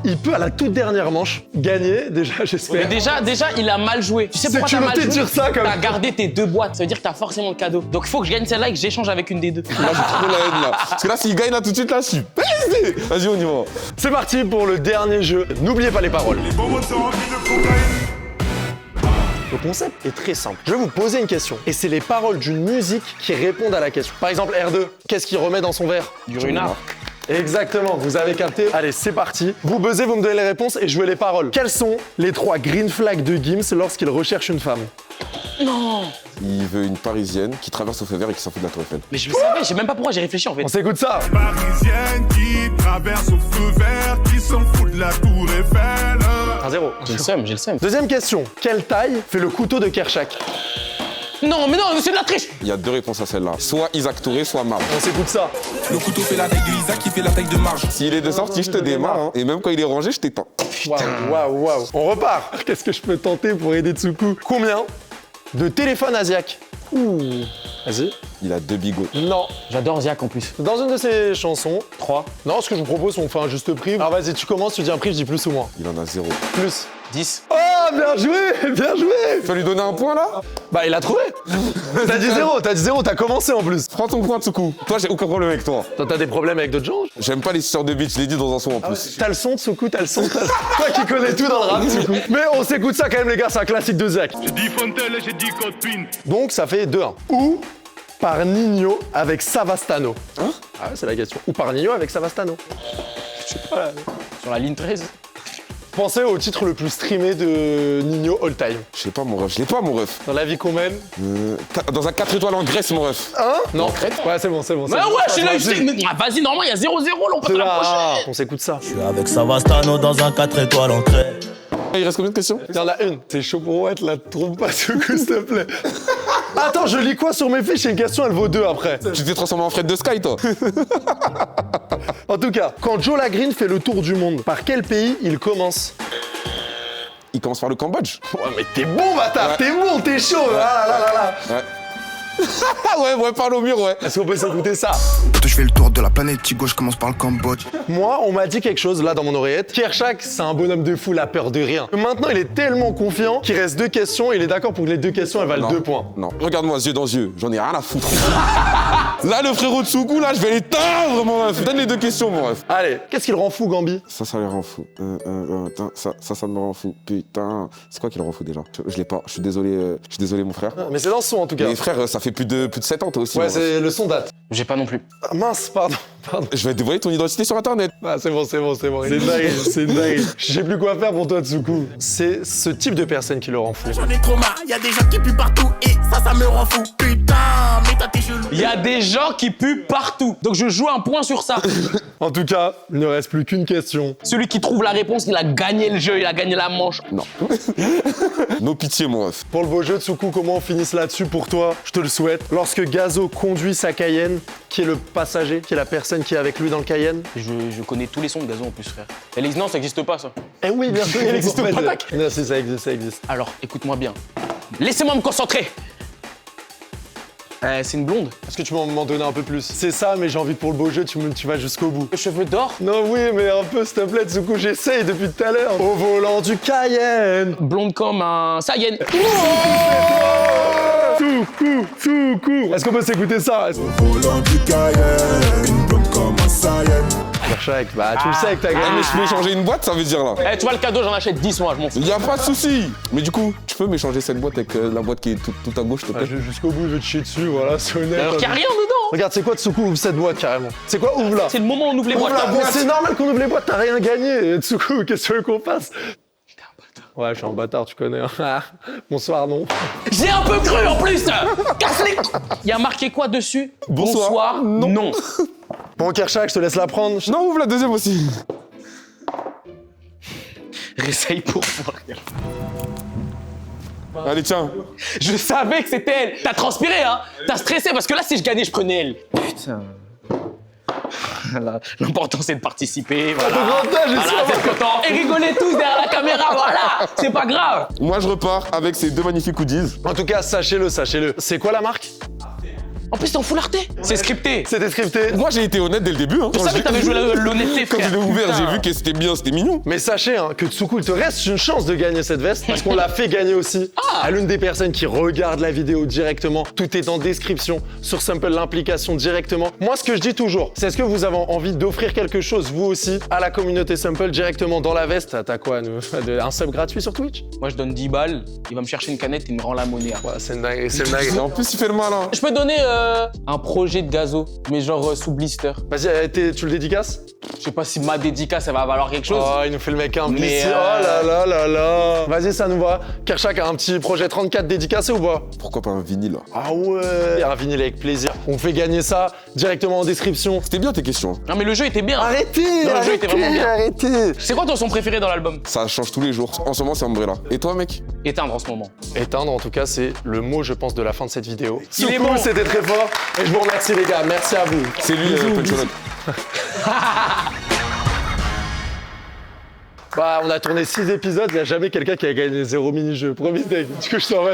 Speaker 1: il peut à la toute dernière manche gagner, déjà, j'espère.
Speaker 3: Mais déjà, il a mal joué. Tu sais pourquoi t'as mal joué?
Speaker 1: dire ça quand même.
Speaker 3: T'as gardé tes 2 boîtes, ça veut dire que t'as forcément le cadeau. Donc il faut que je gagne celle-là et que j'échange avec une des 2.
Speaker 2: Là, j'ai trop la haine, là. Parce que là, s'il gagne là tout de suite, là, je suis baisé. Vas-y, on y va.
Speaker 1: C'est parti pour le dernier jeu. N'oubliez pas les paroles.
Speaker 12: Les bonbons sont remplis de cocaïne.
Speaker 1: Le concept est très simple. Je vais vous poser une question et c'est les paroles d'une musique qui répondent à la question. Par exemple, R2, qu'est-ce qu'il remet dans son verre?
Speaker 3: Du renard.
Speaker 1: Exactement, vous avez capté. Allez, c'est parti. Vous buzzez, vous me donnez les réponses et je veux les paroles. Quels sont les 3 green flags de Gims lorsqu'il recherche une femme?
Speaker 3: Non.
Speaker 2: Il veut une parisienne qui traverse au feu vert et qui s'en fout de la Tour Eiffel.
Speaker 3: Mais je le savais, je sais même pas pourquoi j'ai réfléchi en fait.
Speaker 1: On s'écoute ça.
Speaker 12: Parisienne qui traverse au feu vert, qui s'en fout de la Tour Eiffel.
Speaker 1: 1-0.
Speaker 3: J'ai le seum.
Speaker 1: Deuxième question. Quelle taille fait le couteau de Kershak?
Speaker 3: Non, mais non, c'est de la triche.
Speaker 2: Il y a 2 réponses à celle-là. Soit Isaac Touré, soit Marge.
Speaker 1: On s'écoute ça.
Speaker 12: Le couteau fait la taille de Isaac, qui fait la taille de Marge.
Speaker 2: S'il est de sortie, je te démarre. Hein. Et même quand il est rangé, je t'éteins.
Speaker 1: Waouh. On repart. Qu'est-ce que je peux tenter pour aider Tsuku? Combien de téléphones Asiak? Vas-y.
Speaker 2: Il a 2 bigots.
Speaker 1: Non.
Speaker 3: J'adore Ziak en plus.
Speaker 1: Dans une de ses chansons.
Speaker 3: 3.
Speaker 1: Non, ce que je vous propose, on fait un juste prix. Alors vas-y, tu commences, tu dis un prix, je dis plus ou moins.
Speaker 2: Il en a 0.
Speaker 1: Plus.
Speaker 3: 10.
Speaker 1: Oh, bien joué, bien joué.
Speaker 2: Tu vas lui donner un point là?
Speaker 1: Bah, il a trouvé. T'as dit 0, t'as commencé en plus.
Speaker 2: Prends ton point, Tsuku. Toi, j'ai aucun problème avec toi.
Speaker 1: T'as des problèmes avec d'autres gens?
Speaker 2: J'aime pas les suceurs de bitch, je l'ai dit dans un son en plus.
Speaker 1: T'as le son, Tsuku, t'as le son. Toi qui connais tout dans le rap, Tsuku. Mais on s'écoute ça quand même, les gars, c'est un classique de Ziak.
Speaker 12: J'ai dit Fontel et j'ai dit copine.
Speaker 1: Donc, ça fait 2-1. Ou par Nino avec Savastano.
Speaker 2: Hein?
Speaker 1: Ah ouais, c'est la question. Ou par Nino avec Savastano. Je sais pas là.
Speaker 3: Sur la ligne 13.
Speaker 1: Pensez au titre le plus streamé de Nino all time.
Speaker 2: Je sais pas, mon ref. Je l'ai pas, mon ref.
Speaker 1: Dans la vie qu'on mène.
Speaker 2: Dans un 4 étoiles en Grèce, mon ref.
Speaker 1: Hein? Non. Ouais, c'est bon.
Speaker 3: Bah ouais, je suis là, vas-y, normalement, il y a 0-0, là, on passe à la prochaine.
Speaker 1: On s'écoute ça.
Speaker 13: Je suis avec Savastano dans un 4 étoiles en crête.
Speaker 2: Il reste combien de questions?
Speaker 1: Il y en a une. C'est chaud pour être là, trompe pas ce coup, s'il te plaît. Attends, je lis quoi sur mes fiches? J'ai une question, elle vaut 2 après.
Speaker 2: Tu t'es transformé en Fred de Sky, toi.
Speaker 1: En tout cas, quand Joe Lagreen fait le tour du monde, par quel pays il commence?
Speaker 2: Il commence par le Cambodge.
Speaker 1: Ouais, mais t'es bon, bâtard, t'es bon, t'es chaud. Ah là là là.
Speaker 2: Ouais, parle au mur, ouais.
Speaker 1: Est-ce qu'on peut s'écouter ça?
Speaker 13: Je fais le tour de la planète, Tigo, je commence par le Cambodge.
Speaker 1: Moi, on m'a dit quelque chose là dans mon oreillette. Kershak, c'est un bonhomme de fou, la peur de rien. Maintenant, il est tellement confiant qu'il reste 2 questions et il est d'accord pour que les 2 questions elles valent 2 points.
Speaker 2: Non, regarde-moi yeux dans yeux, j'en ai rien à foutre. Là, le frérot de Tsuku, là, je vais l'éteindre, mon ref. Donne les 2 questions, mon ref.
Speaker 1: Allez, qu'est-ce qu'il rend fou, Gambi?
Speaker 2: Ça les rend fou. Ça me rend fou. Putain, c'est quoi qui le rend fou déjà? Je l'ai pas. Je suis désolé, mon frère.
Speaker 1: Mais c'est dans ce son en tout cas.
Speaker 2: Mais frère, ça fait plus de 7 ans toi aussi.
Speaker 1: Ouais, c'est le son date.
Speaker 3: J'ai pas non plus.
Speaker 1: Ah, mince, pardon.
Speaker 2: Je vais dévoiler ton identité sur internet.
Speaker 1: Ah, c'est bon. C'est dingue. Je sais plus quoi faire pour toi, Tsuku. C'est ce type de personne qui le rend fou.
Speaker 13: J'en ai trop marre, y'a des gens qui puent partout et ça me rend fou. Putain, mais t'as tes chelou.
Speaker 3: Il y a des gens qui puent partout. Donc je joue un point sur ça.
Speaker 1: En tout cas, il ne reste plus qu'une question.
Speaker 3: Celui qui trouve la réponse, il a gagné le jeu, il a gagné la manche.
Speaker 2: Non. No pitié, mon ref.
Speaker 1: Pour le beau jeu, Tsuku, comment on finisse là-dessus pour toi? Je te le souhaite. Lorsque Gazo conduit sa Cayenne, qui est le passager, qui est la personne qui est avec lui dans le Cayenne?
Speaker 3: Je connais tous les sons de Gazo en plus, frère. Non, ça n'existe pas, ça.
Speaker 1: Eh oui, bien sûr, il
Speaker 3: n'existe pas, tac.
Speaker 1: Non, si, ça existe.
Speaker 3: Alors, écoute-moi bien. Laissez-moi me concentrer. C'est une blonde.
Speaker 1: Est-ce que tu peux m'en donner un peu plus? C'est ça, mais j'ai envie pour le beau jeu, tu vas jusqu'au bout.
Speaker 3: Les cheveux d'or?
Speaker 1: Non, oui, mais un peu, s'il te plaît, Tsuku, j'essaye depuis tout à l'heure. Au volant du Cayenne.
Speaker 3: Blonde comme un Sayen.
Speaker 1: Tsuku. Est-ce qu'on peut s'écouter ça?
Speaker 12: Au volant du Cayenne, une blonde comme un Sayen.
Speaker 1: Kershak, bah tu le sais que t'as
Speaker 2: Ah,
Speaker 1: gagné.
Speaker 2: mais je peux échanger une boîte, ça veut dire là.
Speaker 3: Eh, tu vois le cadeau, j'en achète 10 moi, je m'en fous.
Speaker 2: Y a pas de souci. Mais du coup, tu peux m'échanger cette boîte avec la boîte qui est tout à gauche, s'il te plaît.
Speaker 1: Jusqu'au bout, je vais te chier dessus, voilà, c'est honnête.
Speaker 3: Alors qu'il y a rien dedans.
Speaker 1: Regarde, c'est quoi Tsuku, ouvre cette boîte carrément. C'est quoi, ouvre là.
Speaker 3: C'est le moment où on ouvre les boîtes.
Speaker 1: Ouvre la boîte. C'est normal qu'on ouvre les boîtes, t'as rien gagné. Tsuku, qu'est-ce que tu veux qu'on fasse? Ouais, je suis un bâtard, tu connais. Bonsoir, non.
Speaker 3: J'ai un peu cru en plus. Casse les. Il y a marqué quoi dessus?
Speaker 2: Bonsoir.
Speaker 3: Non.
Speaker 1: Bon, Kershak, je te laisse la prendre.
Speaker 2: Non, ouvre la deuxième aussi.
Speaker 3: Réessaye pour voir.
Speaker 2: Allez, tiens.
Speaker 3: Je savais que c'était elle. T'as transpiré, hein? T'as stressé parce que là, si je gagnais, je prenais elle. Putain. L'important, c'est de participer. Voilà. Voilà, c'est content. Et rigolez tous derrière la caméra, voilà. C'est pas grave.
Speaker 2: Moi, je repars avec ces deux magnifiques hoodies.
Speaker 1: En tout cas, sachez-le. C'est quoi la marque?
Speaker 3: En plus, t'es en full arté. C'est scripté.
Speaker 1: C'était scripté.
Speaker 2: Moi, j'ai été honnête dès le début. Hein.
Speaker 3: Je savais que t'avais joué l'honnêteté,
Speaker 2: Quand
Speaker 3: frère.
Speaker 2: je l'ai ouvert,
Speaker 3: Putain.
Speaker 2: j'ai vu que c'était bien, c'était mignon.
Speaker 1: Mais sachez que Tsuku, il te reste une chance de gagner cette veste parce qu'on l'a fait gagner aussi à l'une des personnes qui regarde la vidéo directement. Tout est en description sur Simple, l'implication directement. Moi, ce que je dis toujours, c'est est-ce que vous avez envie d'offrir quelque chose, vous aussi, à la communauté Simple directement dans la veste? T'as quoi, nous? Un sub gratuit sur Twitch?
Speaker 3: Moi, je donne 10 balles. Il va me chercher une canette et il me rend la monnaie.
Speaker 1: Ouais, c'est une dinguerie, c'est une
Speaker 2: Et
Speaker 1: dinguerie.
Speaker 2: en plus, il fait le malin.
Speaker 3: Je peux donner un projet de gazo, mais genre sous blister.
Speaker 1: Vas-y, tu le dédicaces?
Speaker 3: Je sais pas si ma dédicace, elle va valoir quelque chose.
Speaker 1: Oh, il nous fait le mec un
Speaker 3: Mais,
Speaker 1: blister. Oh là là là là. Vas-y, ça nous va. Kershak a un petit projet 34 dédicacé ou pas?
Speaker 2: Pourquoi pas un vinyle là?
Speaker 1: Ah ouais. Un vinyle avec plaisir. On fait gagner ça directement en description.
Speaker 2: C'était bien tes questions.
Speaker 3: Non, mais le jeu était bien.
Speaker 1: Arrêtez,
Speaker 3: Non, le jeu était vraiment bien.
Speaker 1: arrêtez.
Speaker 3: C'est quoi ton son préféré dans l'album?
Speaker 2: Ça change tous les jours. En ce moment, c'est Umbrella. Et toi, mec?
Speaker 3: Éteindre en ce moment.
Speaker 1: Éteindre, en tout cas, c'est le mot, je pense, de la fin de cette vidéo.
Speaker 3: Il est
Speaker 1: Tsuku,
Speaker 3: bon.
Speaker 1: c'était très fort. Et je vous remercie, les gars. Merci à vous.
Speaker 2: C'est lui,
Speaker 1: Bisous,
Speaker 2: Punchologue.
Speaker 1: Bah, on a tourné 6 épisodes, il n'y a jamais quelqu'un qui a gagné 0 mini-jeu. Promis, mec. Du coup, je t'en mode.